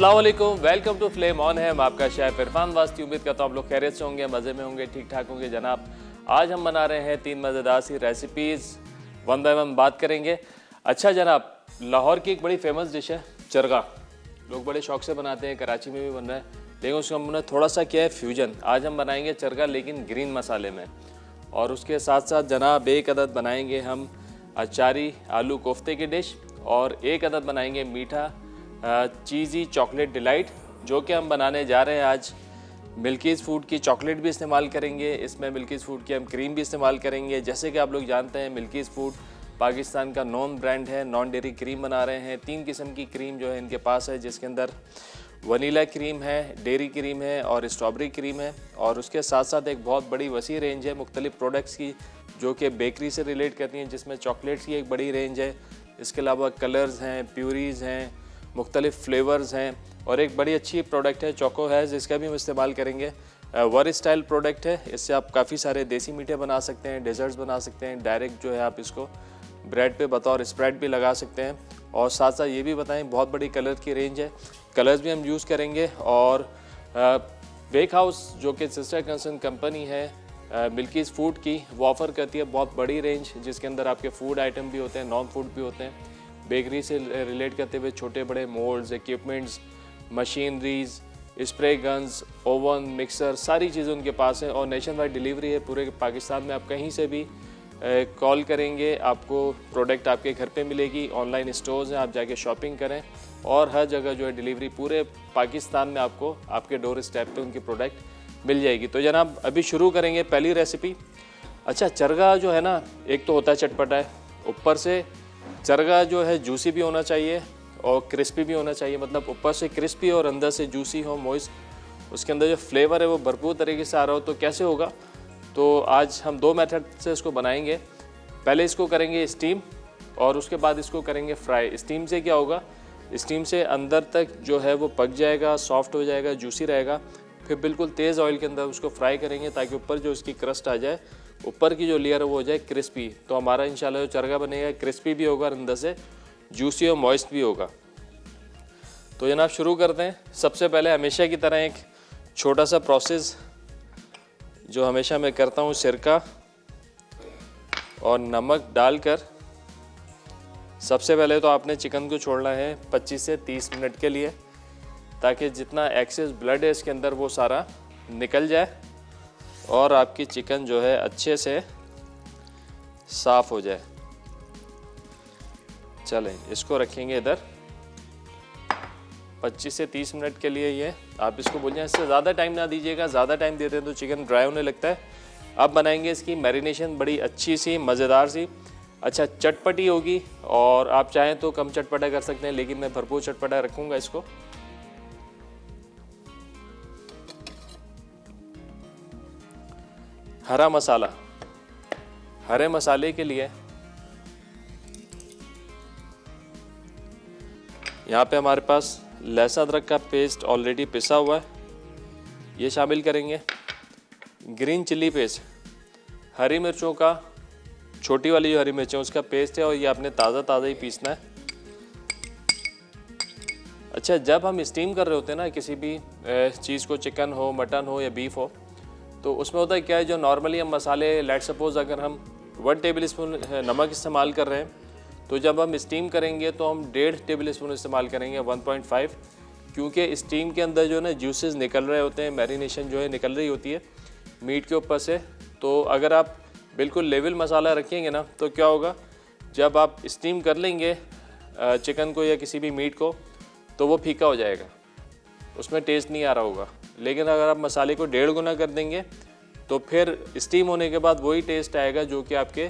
अस्सलाम वालेकुम, welcome to flame on है। मैं आपका शेफ इरफान वास्ती। उम्मीद करता हूँ आप लोग खैरियत से होंगे, मज़े में होंगे, ठीक ठाक होंगे। जनाब, आज हम बना रहे हैं 3 मज़ेदार सी रेसिपीज़, वन बाय वन बात करेंगे। अच्छा जनाब, लाहौर की एक बड़ी फेमस डिश है चरगा। लोग बड़े शौक से बनाते हैं, कराची में भी बन रहा है, लेकिन उसका हमने थोड़ा सा किया है फ्यूजन। आज हम बनाएंगे चरगा लेकिन ग्रीन मसाले में, और उसके साथ साथ जनाब एक अदद बनाएंगे हम अचारी आलू कोफ्ते की डिश, और एक अदद बनाएंगे मीठा चीज़ी चॉकलेट डिलाइट, जो कि हम बनाने जा रहे हैं आज। मिल्कीज़ फूड की चॉकलेट भी इस्तेमाल करेंगे, इसमें मिल्कीज़ फूड की हम क्रीम भी इस्तेमाल करेंगे। जैसे कि आप लोग जानते हैं, मिल्कीज़ फूड पाकिस्तान का नॉन ब्रांड है, नॉन डेयरी क्रीम बना रहे हैं। 3 किस्म की क्रीम जो है इनके पास है, जिसके अंदर वनीला क्रीम है, डेयरी क्रीम है और स्ट्रॉबेरी क्रीम है। और उसके साथ साथ एक बहुत बड़ी वसी रेंज है मुख्तलिफ प्रोडक्ट्स की, जो कि बेकरी से रिलेट करती हैं, जिसमें चॉकलेट्स की एक बड़ी रेंज है। इसके अलावा कलर्स हैं, प्यूरीज़ हैं, मुख्तलिफ फ्लेवर्स हैं, और एक बड़ी अच्छी प्रोडक्ट है चोको हैज़, इसका भी हम इस्तेमाल करेंगे। वर स्टाइल प्रोडक्ट है, इससे आप काफ़ी सारे देसी मीठे बना सकते हैं, डेजर्ट्स बना सकते हैं। डायरेक्ट जो है आप इसको ब्रेड पे बतौर स्प्रेड भी लगा सकते हैं। और साथ साथ ये भी बताएं, बहुत बड़ी कलर की रेंज है, कलर्स भी हम यूज़ करेंगे। और बेक हाउस जो कि सिस्टर कंसर्न कंपनी है मिल्कीज़ फूड की, वो ऑफ़र करती है बहुत बड़ी रेंज, जिसके अंदर आपके फूड आइटम भी होते हैं, नॉन फूड भी होते हैं। बेकरी से रिलेट करते हुए छोटे बड़े moulds, equipments, machineries, spray guns, oven, mixer, सारी चीज़ें उनके पास हैं। और नेशन वाइड डिलीवरी है पूरे पाकिस्तान में। आप कहीं से भी कॉल करेंगे, आपको प्रोडक्ट आपके घर पे मिलेगी। ऑनलाइन स्टोर्स हैं, आप जाके शॉपिंग करें, और हर जगह जो है डिलीवरी पूरे पाकिस्तान में आपको आपके डोर स्टेप पे उनकी प्रोडक्ट मिल जाएगी। तो जनाब, अभी शुरू करेंगे पहली रेसिपी। अच्छा, चरगा जो है ना, एक तो होता है चटपटा है, ऊपर से चरगा जो है जूसी भी होना चाहिए और क्रिस्पी भी होना चाहिए। मतलब ऊपर से क्रिस्पी और अंदर से जूसी हो, मॉइस्ट, उसके अंदर जो फ्लेवर है वो भरपूर तरीके से आ रहा हो। तो कैसे होगा? तो आज हम 2 मेथड से इसको बनाएंगे। पहले इसको करेंगे स्टीम, और उसके बाद इसको करेंगे फ्राई। स्टीम से क्या होगा? स्टीम से अंदर तक जो है वो पक जाएगा, सॉफ्ट हो जाएगा, जूसी रहेगा। फिर बिल्कुल तेज़ ऑयल के अंदर उसको फ्राई करेंगे, ताकि ऊपर जो इसकी क्रस्ट आ जाए, ऊपर की जो लेयर है वो हो जाए क्रिस्पी। तो हमारा इंशाल्लाह जो चरगा बनेगा क्रिस्पी भी होगा और अंदर से जूसी और मॉइस्ट भी होगा। तो जनाब शुरू करते हैं। सबसे पहले हमेशा की तरह एक छोटा सा प्रोसेस जो हमेशा मैं करता हूँ, सिरका और नमक डालकर सबसे पहले तो आपने चिकन को छोड़ना है 25 से 30 मिनट के लिए, ताकि जितना एक्सेस ब्लड है इसके अंदर वो सारा निकल जाए और आपकी चिकन जो है अच्छे से साफ़ हो जाए। चलें, इसको रखेंगे इधर 25 से 30 मिनट के लिए। ये आप इसको बोल जाए, इससे ज़्यादा टाइम ना दीजिएगा, ज़्यादा टाइम देते हैं तो चिकन ड्राई होने लगता है। अब बनाएंगे इसकी मैरिनेशन बड़ी अच्छी सी, मज़ेदार सी, अच्छा चटपटी होगी। और आप चाहें तो कम चटपटा कर सकते हैं, लेकिन मैं भरपूर चटपटा रखूँगा इसको। हरा मसाला, हरे मसाले के लिए यहाँ पे हमारे पास लहसुन अदरक का पेस्ट ऑलरेडी पिसा हुआ है, ये शामिल करेंगे। ग्रीन चिल्ली पेस्ट, हरी मिर्चों का, छोटी वाली जो हरी मिर्चें उसका पेस्ट है, और ये आपने ताज़ा ही पीसना है। अच्छा, जब हम स्टीम कर रहे होते हैं ना किसी भी चीज़ को, चिकन हो, मटन हो या बीफ हो, तो उसमें होता है क्या है, जो नॉर्मली हम मसाले, लेट सपोज अगर हम 1 टेबल स्पून नमक इस्तेमाल कर रहे हैं, तो जब हम स्टीम करेंगे तो हम 1.5 टेबल स्पून इस्तेमाल करेंगे, 1.5, क्योंकि स्टीम के अंदर जो है ना जूसेस निकल रहे होते हैं, मैरिनेशन जो है निकल रही होती है मीट के ऊपर से। तो अगर आप बिल्कुल लेवल मसाला रखेंगे ना, तो क्या होगा, जब आप स्टीम कर लेंगे चिकन को या किसी भी मीट को, तो वो फीका हो जाएगा, उसमें टेस्ट नहीं आ रहा होगा। लेकिन अगर आप मसाले को 1.5 गुना कर देंगे, तो फिर स्टीम होने के बाद वही टेस्ट आएगा जो कि आपके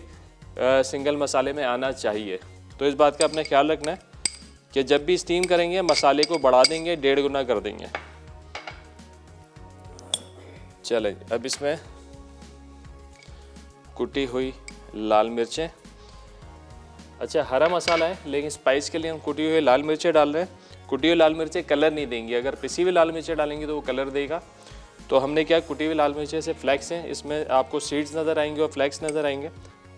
सिंगल मसाले में आना चाहिए। तो इस बात का अपने ख्याल रखना है कि जब भी स्टीम करेंगे मसाले को बढ़ा देंगे, 1.5 गुना कर देंगे। चलें, अब इसमें कुटी हुई लाल मिर्चें, अच्छा हरा मसाला है लेकिन स्पाइस के लिए हम कुटी हुई लाल मिर्चें डाल रहे हैं। कुटी हुई लाल मिर्चें कलर नहीं देंगी, अगर पिसी हुई लाल मिर्चें डालेंगे तो वो कलर देगा। तो हमने क्या, कुटी हुई लाल मिर्चें से फ्लैक्स हैं, इसमें आपको सीड्स नज़र आएंगे और फ्लैक्स नज़र आएंगे,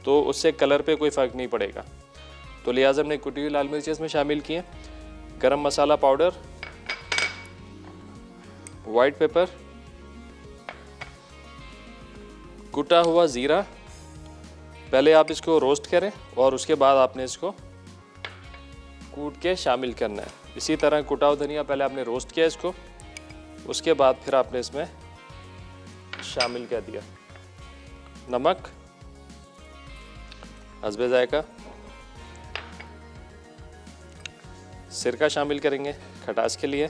तो उससे कलर पे कोई फ़र्क नहीं पड़ेगा। तो लिहाजा हमने कुटी हुई लाल मिर्चें इसमें शामिल किए। गरम मसाला पाउडर, वाइट पेपर, कुटा हुआ ज़ीरा, पहले आप इसको रोस्ट करें और उसके बाद आपने इसको कूट के शामिल करना है। इसी तरह कुटा हुआ धनिया पहले आपने रोस्ट किया इसको, उसके बाद फिर आपने इसमें शामिल कर दिया। नमक हस्बे जायका, सिरका शामिल करेंगे खटास के लिए,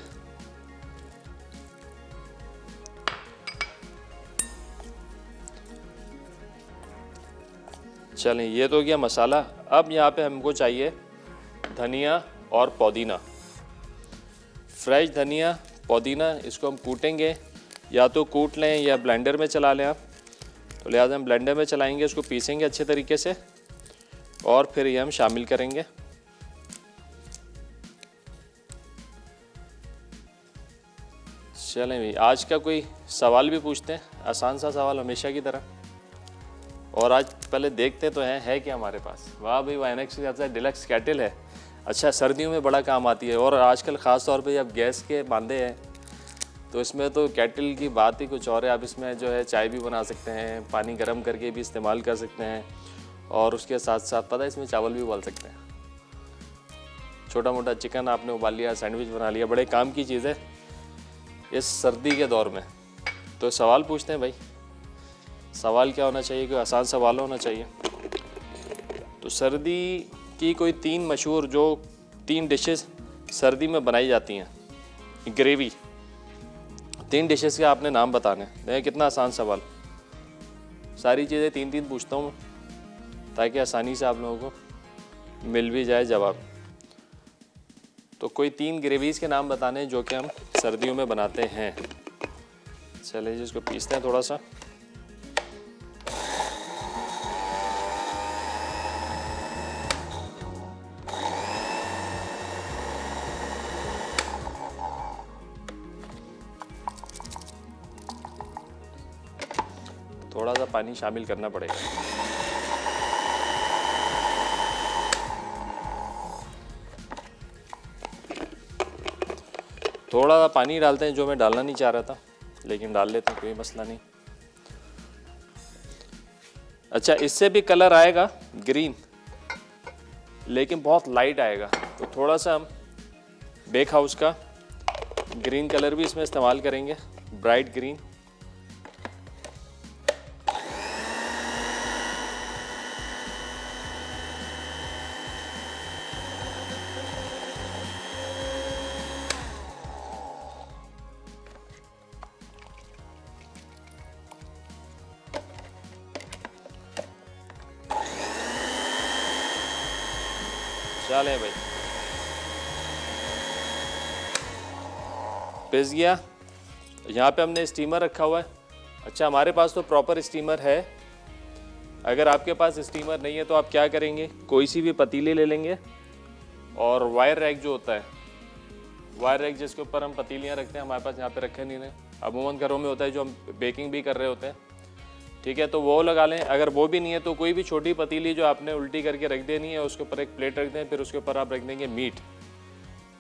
चलें ये तो गया मसाला। अब यहाँ पे हमको चाहिए धनिया और पुदीना, फ्रेश धनिया पुदीना, इसको हम कूटेंगे, या तो कूट लें या ब्लेंडर में चला लें आप, तो लिहाजा हम ब्लेंडर में चलाएंगे, उसको पीसेंगे अच्छे तरीके से और फिर ये हम शामिल करेंगे। चलें भाई, आज का कोई सवाल भी पूछते हैं, आसान सा सवाल हमेशा की तरह, और आज पहले देखते तो है क्या हमारे पास। वाह भाई, वाह एनेक्स का डिलक्स कैटल है। अच्छा, सर्दियों में बड़ा काम आती है, और आजकल ख़ास तौर पे जब गैस के बांधे हैं तो इसमें तो कैटल की बात ही कुछ और है। आप इसमें जो है चाय भी बना सकते हैं, पानी गर्म करके भी इस्तेमाल कर सकते हैं, और उसके साथ साथ पता है इसमें चावल भी उबाल सकते हैं। छोटा मोटा चिकन आपने उबाल लिया, सैंडविच बना लिया, बड़े काम की चीज़ है इस सर्दी के दौर में। तो सवाल पूछते हैं भाई, सवाल क्या होना चाहिए? कोई आसान सवाल होना चाहिए। तो सर्दी की कोई 3 मशहूर जो 3 डिशेस सर्दी में बनाई जाती हैं, ग्रेवी, 3 डिशेस के आपने नाम बताने हैं। कितना आसान सवाल, सारी चीज़ें 3-3 पूछता हूँ ताकि आसानी से आप लोगों को मिल भी जाए जवाब। तो कोई 3 ग्रेवीज़ के नाम बताने हैं जो कि हम सर्दियों में बनाते हैं। चलिए जी, इसको पीसते हैं थोड़ा सा। थोड़ा सा पानी शामिल करना पड़ेगा। थोड़ा सा पानी डालते हैं, जो मैं डालना नहीं चाह रहा था, लेकिन डाल लेते हैं, कोई मसला नहीं। अच्छा, इससे भी कलर आएगा ग्रीन, लेकिन बहुत लाइट आएगा, तो थोड़ा सा हम बेक हाउस का ग्रीन कलर भी इसमें इस्तेमाल करेंगे, ब्राइट ग्रीन। चलें भाई, पिस गया। यहाँ पे हमने स्टीमर रखा हुआ है। अच्छा, हमारे पास तो प्रॉपर स्टीमर है। अगर आपके पास स्टीमर नहीं है तो आप क्या करेंगे, कोई सी भी पतीली ले लेंगे, और वायर रैक जो होता है, वायर रैक जिसके ऊपर हम पतीलियाँ रखते हैं, हमारे पास यहाँ पे रखे नहीं है, अमूमन घरों में होता है जो हम बेकिंग भी कर रहे होते हैं, ठीक है, तो वो लगा लें। अगर वो भी नहीं है तो कोई भी छोटी पतीली जो आपने उल्टी करके रख देनी है, उसके ऊपर एक प्लेट रख दें, फिर उसके ऊपर आप रख देंगे मीट,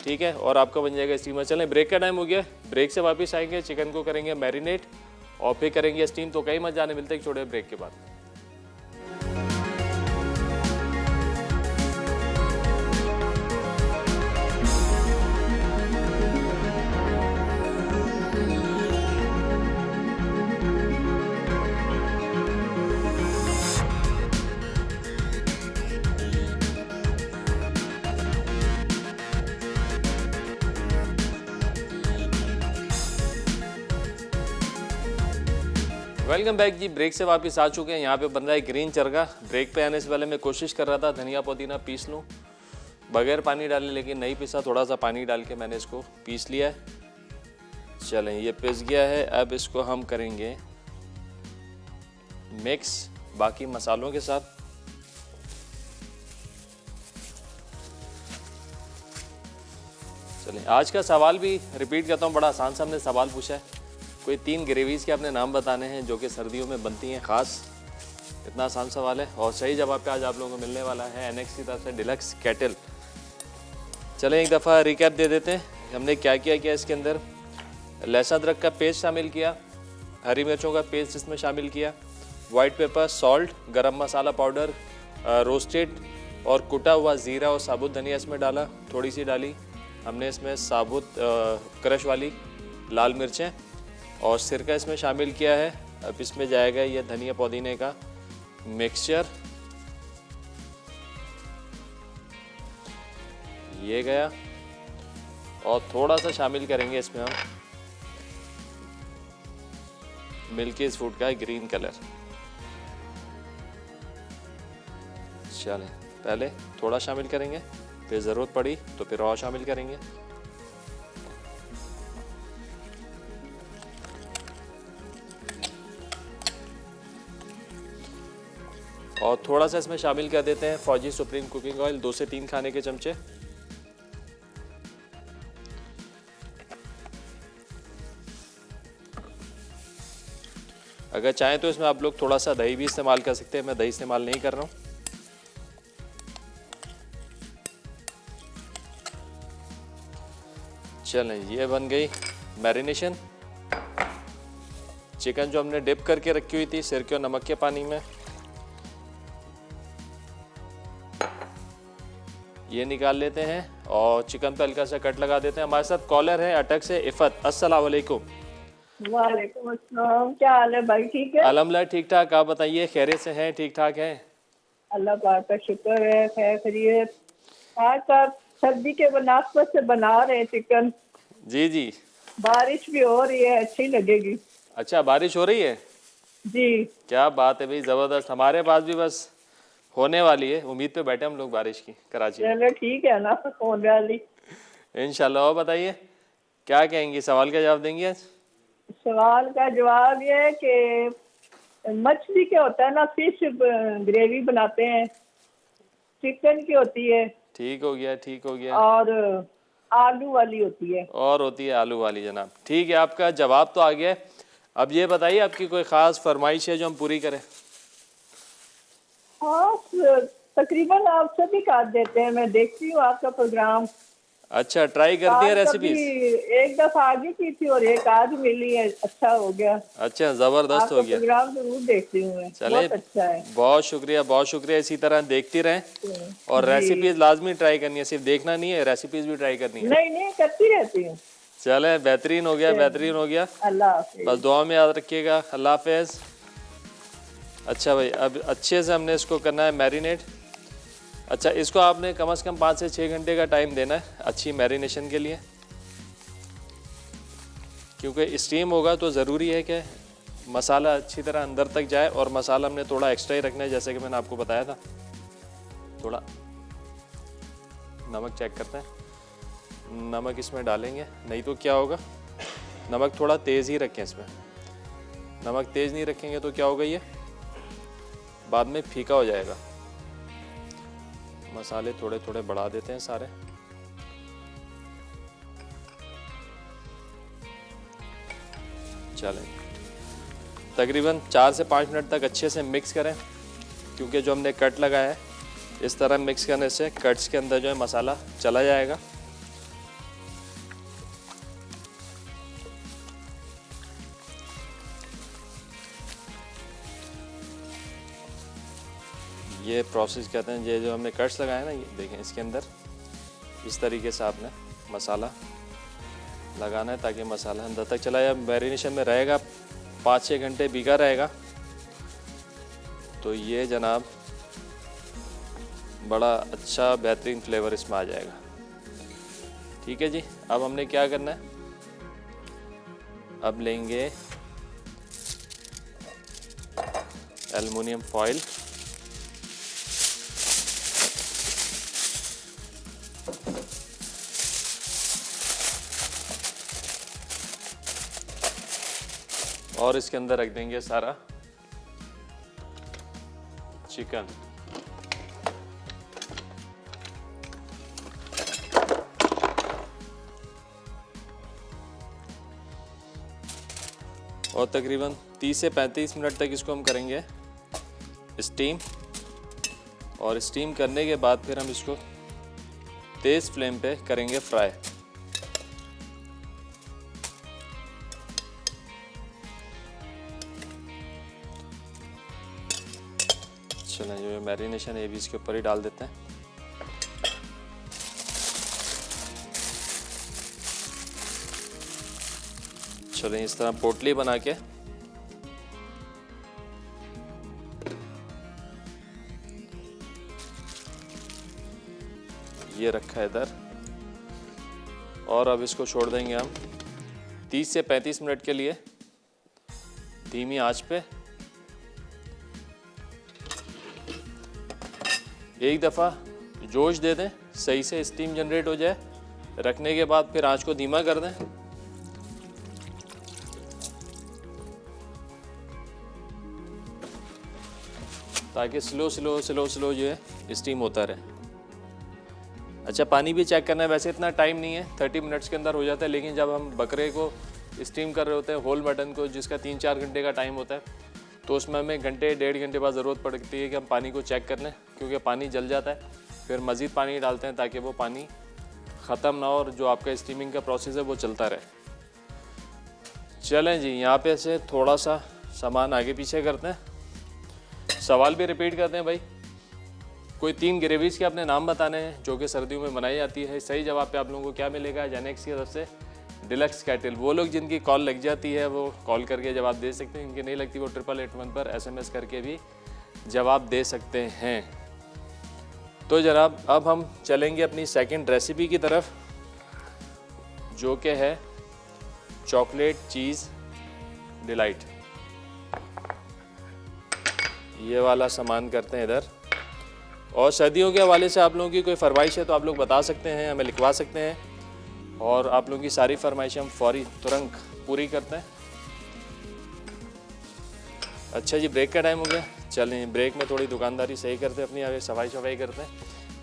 ठीक है, और आपका बन जाएगा स्टीमर। चलें, ब्रेक का टाइम हो गया, ब्रेक से वापस आएंगे, चिकन को करेंगे मैरिनेट और फिर करेंगे स्टीम। तो कहीं मत जाने, मिलते हैं छोटे ब्रेक के बाद। वेलकम बैक जी, ब्रेक से वापस आ चुके हैं। यहाँ पे बन रहा है ग्रीन चरगा। ब्रेक पे आने से पहले मैं कोशिश कर रहा था धनिया पुदीना पीस लूँ बगैर पानी डाले, लेकिन नहीं पीसा, थोड़ा सा पानी डाल के मैंने इसको पीस लिया है। चलें, ये पिस गया है। अब इसको हम करेंगे मिक्स बाकी मसालों के साथ। चलें, आज का सवाल भी रिपीट करता हूँ, बड़ा आसान सा हमने सवाल पूछा है। कोई 3 ग्रेवीज़ के अपने नाम बताने हैं जो कि सर्दियों में बनती हैं ख़ास। इतना आसान सवाल है, और सही जवाब पे आज आप लोगों को मिलने वाला है एनेक्स की तरफ से डिलक्स कैटल। चलें, एक दफ़ा रिकैप दे देते हैं हमने क्या किया इसके अंदर। लहसुन अदरक का पेस्ट शामिल किया, हरी मिर्चों का पेस्ट इसमें शामिल किया, वाइट पेपर, सॉल्ट, गरम मसाला पाउडर, रोस्टेड और कुटा हुआ ज़ीरा और साबुत धनिया इसमें डाला, थोड़ी सी डाली हमने इसमें साबुत क्रश वाली लाल मिर्चें और सिरका इसमें शामिल किया है। अब इसमें जाएगा ये धनिया पुदीने का मिक्सचर, ये गया, और थोड़ा सा शामिल करेंगे इसमें हम मिल्कीज़ फूड का ग्रीन कलर। चलें, पहले थोड़ा शामिल करेंगे, फिर ज़रूरत पड़ी तो फिर और शामिल करेंगे। और थोड़ा सा इसमें शामिल कर देते हैं फौजी सुप्रीम कुकिंग ऑयल, 2 से 3 खाने के चमचे। अगर चाहें तो इसमें आप लोग थोड़ा सा दही भी इस्तेमाल कर सकते हैं, मैं दही इस्तेमाल नहीं कर रहा हूँ। चलें, ये बन गई मैरिनेशन। चिकन जो हमने डिप करके रखी हुई थी सिरके और नमक के पानी में, ये निकाल लेते हैं और चिकन पे हल्का सा कट लगा देते हैं। हमारे साथ कॉलर है अटक से इफ़त। अस्सलाम वालेकुम। वालेकुम अस्सलाम, क्या हाल है भाई? ठीक है अल्हम्दुलिल्लाह, ठीक ठाक। आप बताइए, खैरियत से हैं? ठीक ठाक हैं? अल्लाह पाक का शुक्र है, खैर खैरियत। आज आप सर्दी के बनास्पत से बना रहे हैं चिकन। जी जी। बारिश भी हो रही है, अच्छी लगेगी। अच्छा, बारिश हो रही है? जी क्या बात है भाई, ज़बरदस्त। हमारे पास भी बस होने वाली है, उम्मीद पे बैठे हम लोग बारिश की कराची में। चलो ठीक है ना, होने वाली इंशाल्लाह। और बताइए, क्या कहेंगी, सवाल का जवाब देंगी आज? सवाल का जवाब ये है कि मछली क्या होता है ना, फिश ग्रेवी बनाते हैं, चिकन की होती है ठीक हो गया, ठीक हो गया। और आलू वाली होती है। और होती है आलू वाली, जनाब। ठीक है, आपका जवाब तो आ गया है। अब ये बताइए, आपकी कोई ख़ास फरमाइश है जो हम पूरी करें? हाँ, तकरीबन आप सभी काट देते हैं, मैं देखती हूँ आपका प्रोग्राम। अच्छा, ट्राई करती है रेसिपीज? एक दफा आगे की थी और एक आज मिली है, अच्छा हो गया। अच्छा, ज़बरदस्त हो गया। प्रोग्राम जरूर देखती हूँ मैं, चले, बहुत अच्छा है। बहुत शुक्रिया, बहुत शुक्रिया। इसी तरह देखती रहें और रेसिपीज लाजमी ट्राई करनी है, सिर्फ देखना नहीं है, रेसिपीज भी ट्राई करनी है। नहीं नहीं, करती रहती हूँ। चले, बेहतरीन हो गया, बेहतरीन हो गया। अल्लाह हाफिज। बस दुआ में याद रखिएगा। अल्लाह हाफिज। अच्छा भाई, अब अच्छे से हमने इसको करना है मैरिनेट। अच्छा, इसको आपने कम से कम 5 से 6 घंटे का टाइम देना है अच्छी मैरिनेशन के लिए, क्योंकि स्टीम होगा तो ज़रूरी है कि मसाला अच्छी तरह अंदर तक जाए। और मसाला हमने थोड़ा एक्स्ट्रा ही रखना है, जैसे कि मैंने आपको बताया था। थोड़ा नमक चेक करते हैं, नमक इसमें डालेंगे, नहीं तो क्या होगा, नमक थोड़ा तेज़ ही रखें इसमें। नमक तेज़ नहीं रखेंगे तो क्या होगा, ये बाद में फीका हो जाएगा। मसाले थोड़े थोड़े बढ़ा देते हैं सारे। चलें, तकरीबन 4 से 5 मिनट तक अच्छे से मिक्स करें, क्योंकि जो हमने कट लगाया है इस तरह मिक्स करने से कट्स के अंदर जो है मसाला चला जाएगा। ये प्रोसेस कहते हैं, ये जो हमने कट्स लगाए ना, ये देखें, इसके अंदर इस तरीके से आपने मसाला लगाना है ताकि मसाला अंदर तक चला जाए। मैरिनेशन में रहेगा 5-6 घंटे भीगा रहेगा, तो ये जनाब बड़ा अच्छा बेहतरीन फ्लेवर इसमें आ जाएगा। ठीक है जी। अब हमने क्या करना है, अब लेंगे एल्युमिनियम फॉइल, और इसके अंदर रख देंगे सारा चिकन। और तकरीबन 30 से 35 मिनट तक इसको हम करेंगे स्टीम। और स्टीम करने के बाद फिर हम इसको तेज़ फ्लेम पे करेंगे फ्राई। चलें, जो मैरिनेशन है भी इसके ऊपर ही डाल देते हैं। चलें, इस तरह पोटली बना के ये रखा है इधर, और अब इसको छोड़ देंगे हम 30 से 35 मिनट के लिए धीमी आंच पे। एक दफ़ा जोश दे दें, सही से स्टीम जनरेट हो जाए, रखने के बाद फिर आंच को धीमा कर दें। ताकि स्लो स्लो स्लो स्लो जो है स्टीम होता रहे। अच्छा, पानी भी चेक करना है, वैसे इतना टाइम नहीं है, 30 मिनट्स के अंदर हो जाता है, लेकिन जब हम बकरे को स्टीम कर रहे होते हैं, होल मटन को, जिसका 3-4 घंटे का टाइम होता है, तो उसमें हमें घंटे 1.5 घंटे बाद ज़रूरत पड़ती है कि हम पानी को चेक कर लें, क्योंकि पानी जल जाता है। फिर मज़ीद पानी डालते हैं ताकि वो पानी ख़त्म ना हो और जो आपका स्टीमिंग का प्रोसेस है वो चलता रहे। चलें जी, यहाँ पे से थोड़ा सा सामान आगे पीछे करते हैं। सवाल भी रिपीट करते हैं भाई, कोई 3 ग्रेवीज़ के अपने नाम बताने हैं जो कि सर्दियों में बनाई जाती है। सही जवाब पे आप लोगों को क्या मिलेगा? जेनेक्स की तरफ से डिलक्स कैटल। वो लोग जिनकी कॉल लग जाती है वो कॉल करके जवाब दे सकते हैं, जिनकी नहीं लगती वो 8881 पर SMS करके भी जवाब दे सकते हैं। तो जनाब, अब हम चलेंगे अपनी सेकंड रेसिपी की तरफ, जो कि है चॉकलेट चीज़ डिलाइट। ये वाला सामान करते हैं इधर। और सर्दियों के हवाले से आप लोगों की कोई फरमाइश है तो आप लोग बता सकते हैं, हमें लिखवा सकते हैं, और आप लोगों की सारी फरमाइशें हम फौरी तुरंत पूरी करते हैं। अच्छा जी, ब्रेक का टाइम हो गया। चलें, ब्रेक में थोड़ी दुकानदारी सही करते हैं, अपनी आगे सफाई करते हैं।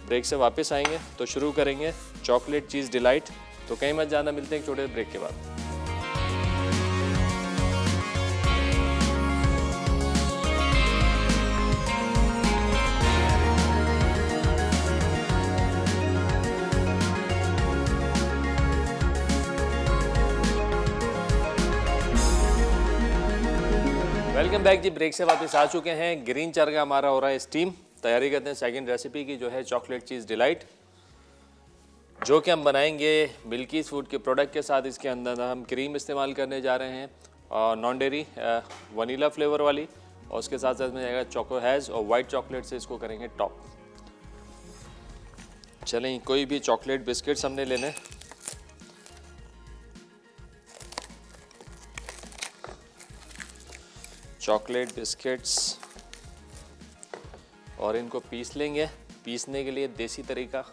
ब्रेक से वापस आएंगे तो शुरू करेंगे चॉकलेट चीज़ डिलाइट। तो कहीं मत जाना, मिलते हैं एक छोटे ब्रेक के बाद। वेलकम बैक जी, ब्रेक से वापस आ चुके हैं। ग्रीन चरगा हमारा हो रहा है स्टीम। तैयारी करते हैं सेकंड रेसिपी की, जो है चॉकलेट चीज़ डिलाइट, जो कि हम बनाएंगे मिल्कीज़ फूड के प्रोडक्ट के साथ। इसके अंदर हम क्रीम इस्तेमाल करने जा रहे हैं, और नॉन डेयरी वनीला फ्लेवर वाली, और उसके साथ साथ में जाएगा चोको हैज़ और वाइट चॉकलेट से इसको करेंगे टॉप। चलें, कोई भी चॉकलेट बिस्किट्स हमने लेने, चॉकलेट बिस्किट्स, और इनको पीस लेंगे। पीसने के लिए देसी तरीका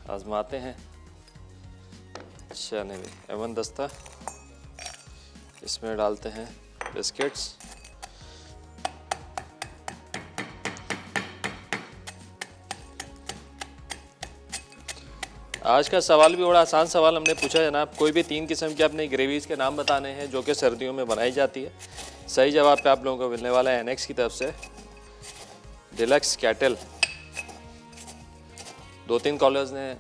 आजमाते हैं। चलें, एवन दस्ता इसमें डालते हैं बिस्किट्स। आज का सवाल भी बड़ा आसान सवाल हमने पूछा जनाब, कोई भी 3 किस्म के अपने ग्रेवीज़ के नाम बताने हैं जो कि सर्दियों में बनाई जाती है। सही जवाब पे आप लोगों को मिलने वाला है एनेक्स की तरफ से डिलक्स कैटल। 2-3 कॉलर्स ने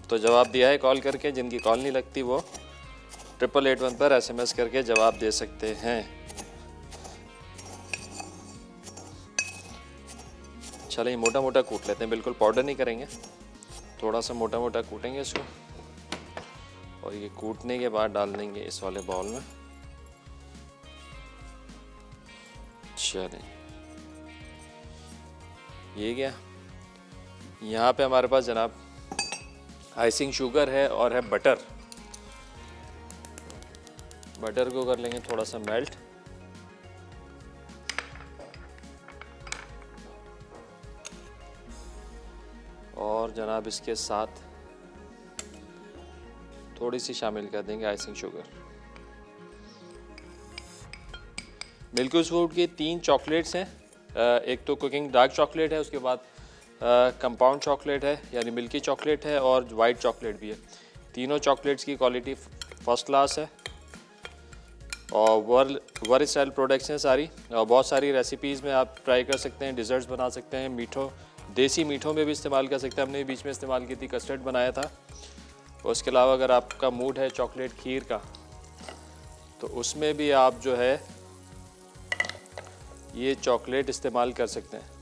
तो जवाब दिया है कॉल करके, जिनकी कॉल नहीं लगती वो 8881 पर SMS करके जवाब दे सकते हैं। चलिए, मोटा मोटा कूट लेते हैं, बिल्कुल पाउडर नहीं करेंगे, थोड़ा सा मोटा मोटा कूटेंगे इसको, और ये कूटने के बाद डाल देंगे इस वाले बाउल में। चलें, ये क्या, यहाँ पे हमारे पास जनाब आइसिंग शुगर है और है बटर। बटर को कर लेंगे थोड़ा सा मेल्ट, और जनाब इसके साथ थोड़ी सी शामिल कर देंगे आइसिंग शुगर। मिल्कीज़ फूड की 3 चॉकलेट्स हैं, एक तो कुकिंग डार्क चॉकलेट है, उसके बाद कंपाउंड चॉकलेट है यानी मिल्की चॉकलेट है, और वाइट चॉकलेट भी है। तीनों चॉकलेट्स की क्वालिटी फर्स्ट क्लास है, और वर्ल्ड स्टाइल प्रोडक्ट्स हैं सारी, और बहुत सारी रेसिपीज़ में आप ट्राई कर सकते हैं, डिज़र्ट्स बना सकते हैं, मीठों देसी मीठों में भी इस्तेमाल कर सकते हैं। हमने बीच में इस्तेमाल की थी, कस्टर्ड बनाया था। उसके अलावा अगर आपका मूड है चॉकलेट खीर का, तो उसमें भी आप जो है ये चॉकलेट इस्तेमाल कर सकते हैं।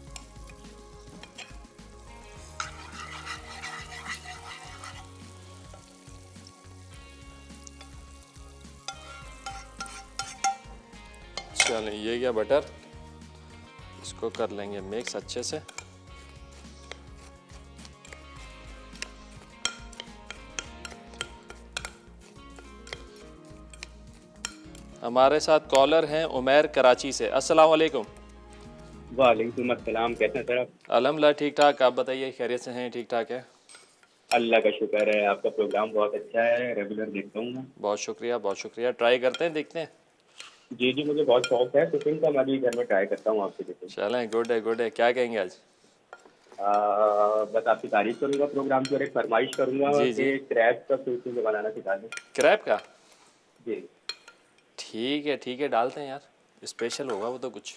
चलें, ये गया बटर, इसको कर लेंगे मिक्स अच्छे से। हमारे साथ कॉलर हैं उमैर कराची से। अस्सलाम वालेकुम। वालेकुम अस्सलाम। कैसे हैं सर आप? अल्हम्दुलिल्लाह ठीक ठाक, आप बताइए खैरियत से हैं? ठीक ठाक है, अल्लाह का शुक्र है। आपका प्रोग्राम बहुत अच्छा है, रेगुलर देखता हूँ मैं। बहुत शुक्रिया बहुत शुक्रिया। ट्राई करते हैं, देखते हैं। जी जी, मुझे बहुत शौक है कुकिंग का। मैं भी घर में ट्राई करता हूँ आपसे कुकिंग। चलें, गुड है गुड है। क्या कहेंगे आज? बस आपकी तारीफ करूँगा प्रोग्राम की और एक फरमाइश करूँगा जी जी। कि क्रैब का सूप मुझे बनाना सिखा दें। क्रैब का? जी ठीक है, डालते हैं यार, स्पेशल होगा वो तो कुछ।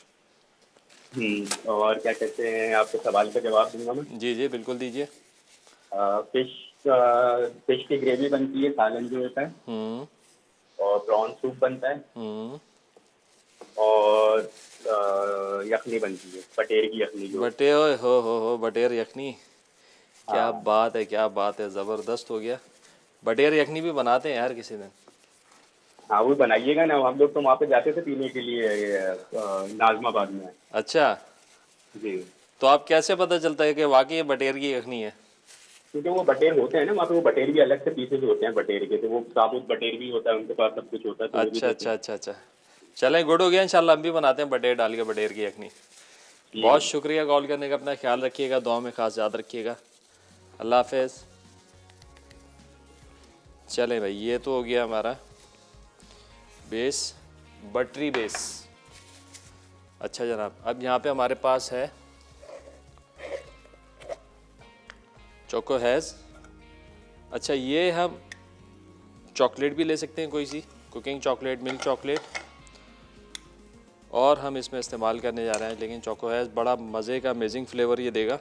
और क्या कहते हैं, आपके सवाल का जवाब दूंगा मैं। जी जी बिल्कुल दीजिए। फिश फिश की ग्रेवी बनती है, सालन जो होता है, हम्म और प्रॉन सूप बनता है, हम्म। और यखनी बनती है, पटेर की यखनी जो। बटे हो बटेर यखनी। क्या हाँ बात है, क्या बात है, ज़बरदस्त हो गया। बटेर यखनी भी बनाते हैं यार किसी दिन। हाँ, वो बनाइएगा ना। हम लोग तो वहाँ पे जाते थे पीने के लिए, नाजमाबाद में। अच्छा, जी, तो आप कैसे पता चलता है कि वाकई ये बटेर की यखनी है? क्योंकि वो बटेर होते हैं ना वहाँ पे, वो बटेर भी अलग से पीसेज होते हैं बटेर के, तो वो साबुत बटेर भी होता है उनके पास, सब कुछ होता है, तो वो भी अच्छा देते अच्छा हैं। अच्छा अच्छा। चलें, गुड हो गया, इंशाल्लाह हम भी बनाते हैं बटेर डाल के बटेर की यखनी। जी बहुत शुक्रिया कॉल करने का, अपना ख्याल रखिएगा, दुआ में खास याद रखिएगा। अल्लाह हाफिज़। चलें भाई, ये तो हो गया हमारा बेस, बटरी बेस। अच्छा जनाब, अब यहाँ पे हमारे पास है चोको हैज़। अच्छा, ये हम चॉकलेट भी ले सकते हैं, कोई सी कुकिंग चॉकलेट, मिल्क चॉकलेट, और हम इसमें इस्तेमाल करने जा रहे हैं। लेकिन चोको हैज़ बड़ा मज़े का अमेजिंग फ्लेवर ये देगा।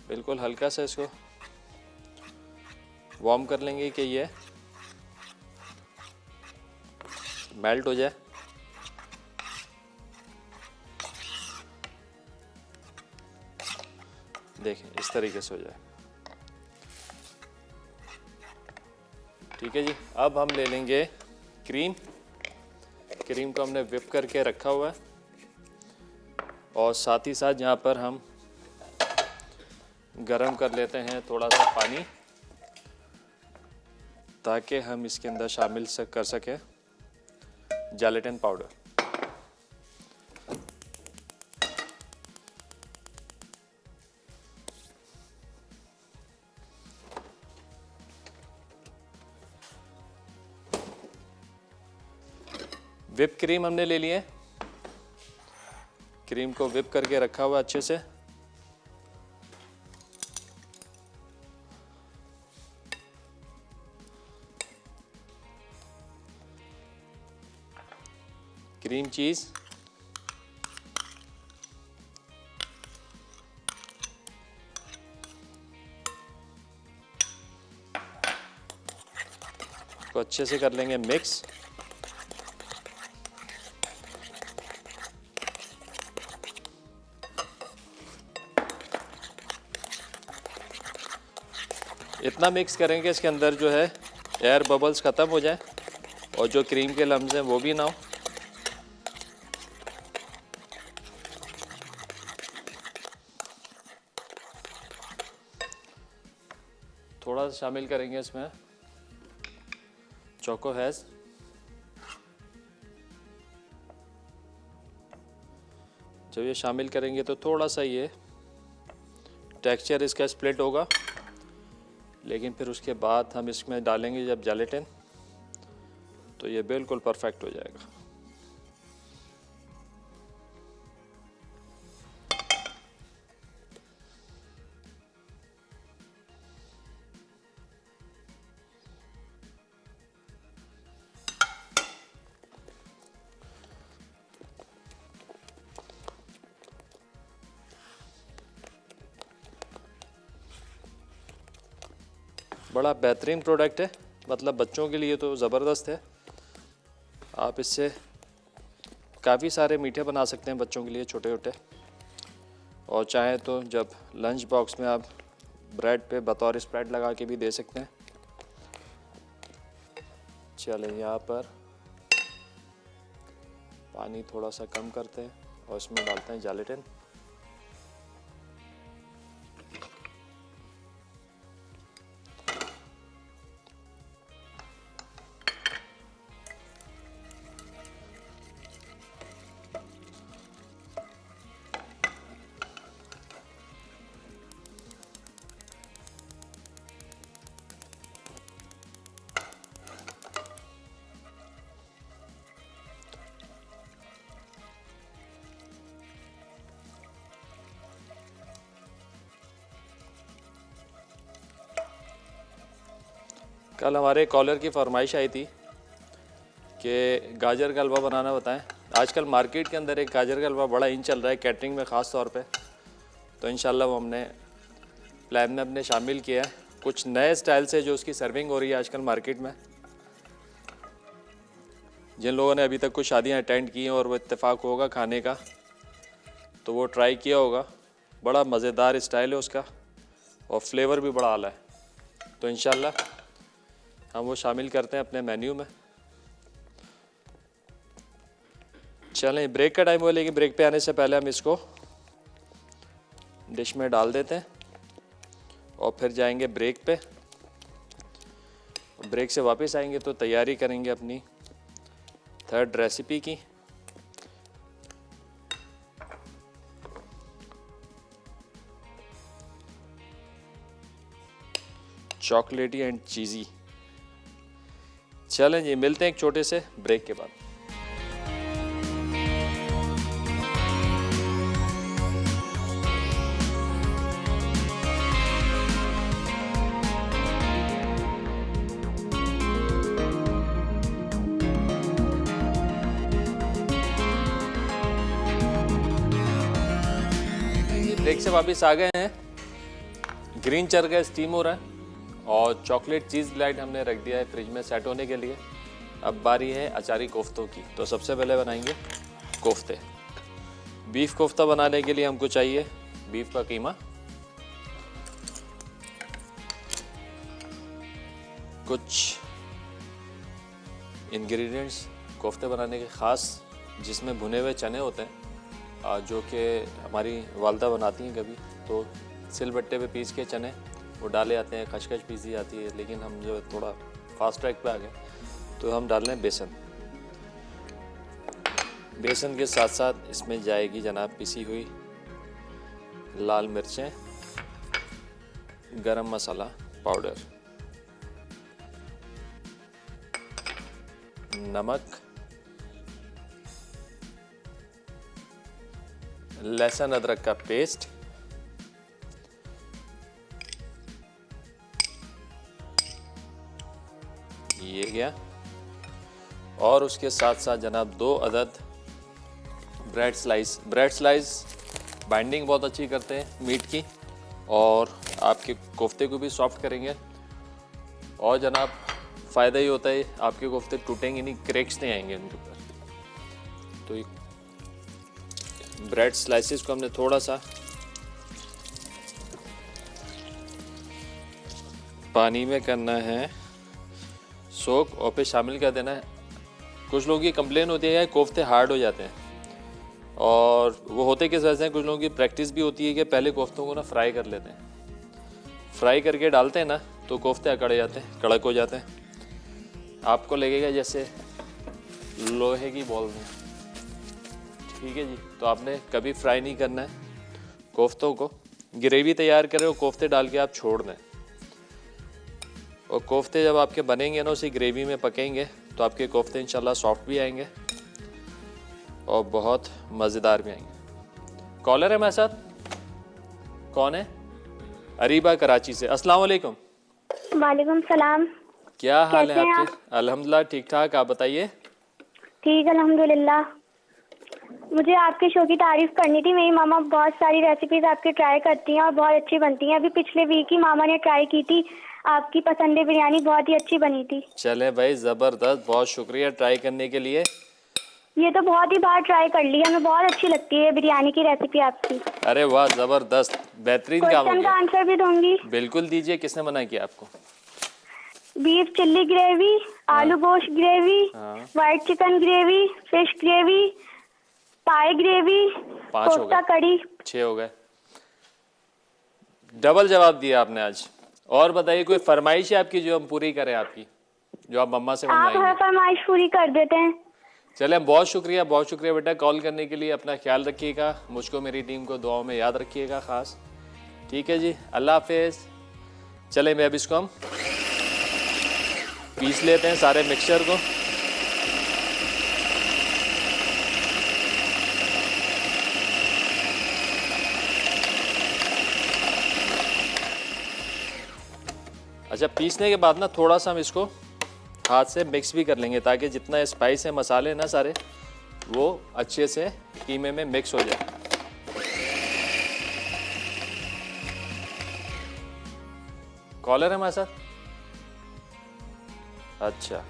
बिल्कुल हल्का सा इसको वार्म कर लेंगे कि ये मेल्ट हो जाए। देखें, इस तरीके से हो जाए। ठीक है जी। अब हम ले लेंगे क्रीम। क्रीम को हमने विप करके रखा हुआ है, और साथ ही साथ यहाँ पर हम गरम कर लेते हैं थोड़ा सा पानी, ताकि हम इसके अंदर शामिल कर सकें जेलेटिन पाउडर। विप क्रीम हमने ले लिए, क्रीम को विप करके रखा हुआ अच्छे से। क्रीम चीज़, को अच्छे से कर लेंगे मिक्स। इतना मिक्स करें कि इसके अंदर जो है एयर बबल्स ख़त्म हो जाए, और जो क्रीम के लम्स हैं वो भी ना हो। थोड़ा सा शामिल करेंगे इसमें चोको हैज़। जब ये शामिल करेंगे तो थोड़ा सा ये टेक्सचर इसका स्प्लिट होगा, लेकिन फिर उसके बाद हम इसमें डालेंगे जब जेलेटिन, तो ये बिल्कुल परफेक्ट हो जाएगा। बड़ा बेहतरीन प्रोडक्ट है, मतलब बच्चों के लिए तो ज़बरदस्त है। आप इससे काफ़ी सारे मीठे बना सकते हैं बच्चों के लिए छोटे छोटे, और चाहें तो जब लंच बॉक्स में आप ब्रेड पे बतौर स्प्रेड लगा के भी दे सकते हैं। चलें, यहाँ पर पानी थोड़ा सा कम करते हैं और इसमें डालते हैं जेलेटिन। कल हमारे कॉलर की फरमाइश आई थी कि गाजर का हलवा बनाना बताएं। आजकल मार्केट के अंदर एक गाजर का हलवा बड़ा इन चल रहा है कैटरिंग में ख़ास तौर पे, तो इंशाल्लाह वो हमने प्लान में अपने शामिल किया है। कुछ नए स्टाइल से जो उसकी सर्विंग हो रही है आजकल मार्केट में। जिन लोगों ने अभी तक कुछ शादियाँ अटेंड की हैं और वो इत्तेफाक होगा खाने का, तो वो ट्राई किया होगा। बड़ा मज़ेदार स्टाइल है उसका और फ्लेवर भी बड़ा आला है, तो इंशाल्लाह हम वो शामिल करते हैं अपने मेन्यू में। चलें, ब्रेक का टाइम हुआ, लेकिन ब्रेक पे आने से पहले हम इसको डिश में डाल देते हैं और फिर जाएंगे ब्रेक पे। ब्रेक से वापस आएंगे तो तैयारी करेंगे अपनी थर्ड रेसिपी की। चॉकलेटी एंड चीज़ी। चलें जी, मिलते हैं एक छोटे से ब्रेक के बाद। ब्रेक से वापस आ गए हैं। ग्रीन चर गया, स्टीम हो रहा है और चॉकलेट चीज़ डिलाइट हमने रख दिया है फ्रिज में सेट होने के लिए। अब बारी है अचारी कोफ्तों की। तो सबसे पहले बनाएंगे कोफ्ते। बीफ कोफ्ता बनाने के लिए हमको चाहिए बीफ का कीमा, कुछ इंग्रेडिएंट्स कोफ्ते बनाने के ख़ास, जिसमें भुने हुए चने होते हैं जो कि हमारी वालदा बनाती हैं कभी, तो सिलबट्टे पे पीस के चने वो डाले जाते हैं, खचखच पीसी जाती है, लेकिन हम जो थोड़ा फास्ट ट्रैक पे आ गए तो हम डाल रहे हैं बेसन। बेसन के साथ साथ इसमें जाएगी जनाब पिसी हुई लाल मिर्चें, गरम मसाला पाउडर, नमक, लहसुन अदरक का पेस्ट, ये गया, और उसके साथ साथ जनाब 2 अदद bread slice. Bread slice binding बहुत अच्छी करते हैं मीट की और आपके कोफ्ते को भी सॉफ्ट करेंगे, और जनाब फ़ायदा ही होता है आपके कोफ्ते टूटेंगे नहीं, क्रैक्स नहीं आएंगे उनके ऊपर। तो ब्रेड स्लाइसेस को हमने थोड़ा सा पानी में करना है सोक और फिर शामिल कर देना है। कुछ लोगों की कंप्लेन होती है कोफ्ते हार्ड हो जाते हैं, और वो होते किस वजह से, कुछ लोगों की प्रैक्टिस भी होती है कि पहले कोफ्तों को ना फ्राई कर लेते हैं, फ्राई करके डालते हैं ना तो कोफ्ते अकड़ जाते हैं, कड़क हो जाते हैं। आपको लगेगा जैसे लोहे की बॉल में, ठीक है जी। तो आपने कभी फ्राई नहीं करना है कोफ्तों को। ग्रेवी तैयार करें और कोफ्ते डाल के आप छोड़ दें, और कोफ्ते जब आपके बनेंगे ना उसी ग्रेवी में पकेंगे तो आपके कोफ्ते इंशाल्लाह सॉफ्ट भी आएंगे और बहुत मज़ेदार भी आएंगे। कॉलर है मेरे साथ, कौन है? अरीबा कराची से। अस्सलाम वालेकुम। वालेकुम सलाम। क्या हाल है कैसे हैं आपके? अल्हम्दुलिल्लाह ठीक ठाक, आप बताइए। ठीक अल्हम्दुलिल्लाह। मुझे आपके शो की तारीफ करनी थी। मेरी मामा बहुत सारी रेसिपीज आपकी ट्राई करती हैं और बहुत अच्छी बनती हैं। अभी पिछले वीक ही मामा ने ट्राई की थी आपकी पसंदीदा बिरयानी बहुत ही अच्छी बनी थी। चले भाई, ज़बरदस्त, बहुत शुक्रिया ट्राई करने के लिए। ये तो बहुत ही बार ट्राई कर लिया, हमें बहुत अच्छी लगती है बिरयानी की रेसिपी आपकी। अरे वाह, ज़बरदस्त, बेहतरीन काम हो क्वेश्चन का गया। आंसर भी दूंगी। बिल्कुल दीजिए, किसने मना किया आपको? बीफ चिल्ली ग्रेवी, आलू गोश्त ग्रेवी, हाँ। White chicken gravy, fish gravy, पाए ग्रेवी, 5 हो कोफ्ता गए, कड़ी। 6 हो गए। डबल जवाब दिया आपने आज। और बताइए, कोई फरमाइश है आपकी जो हम पूरी करें, आपकी जो आप मम्मा से आप हर बनवाएंगे? फरमाइश पूरी कर देते हैं। चले, बहुत शुक्रिया बेटा कॉल करने के लिए। अपना ख्याल रखिएगा, मुझको मेरी टीम को दुआओं में याद रखिएगा खास। ठीक है जी, अल्लाह हाफिज़। चले, मैं अब इसको हम पीस लेते हैं सारे मिक्सचर को। अच्छा, पीसने के बाद ना थोड़ा सा हम इसको हाथ से मिक्स भी कर लेंगे, ताकि जितना स्पाइस है, मसाले ना सारे, वो अच्छे से कीमे में मिक्स हो जाए। कॉलर है हमारे साथ? अच्छा,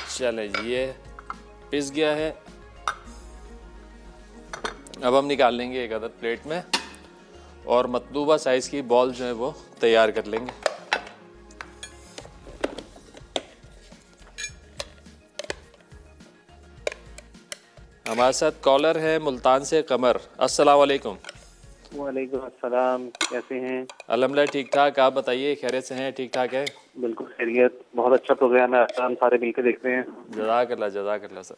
चले जी, ये पिस गया है। अब हम निकाल लेंगे एक अदद प्लेट में और मतलूबा साइज़ की बॉल जो है वो तैयार कर लेंगे। हमारे साथ कॉलर है मुल्तान से कमर। अस्सलाम वालेकुम। वालेकुम अस्सलाम, कैसे हैं? अल्हम्दुलिल्लाह ठीक ठाक, आप बताइए, खैरियत से हैं? ठीक ठाक है, बिल्कुल खैरियत। बहुत अच्छा प्रोग्राम है, हम सारे मिलकर देखते हैं। जज़ाकल्लाह सर।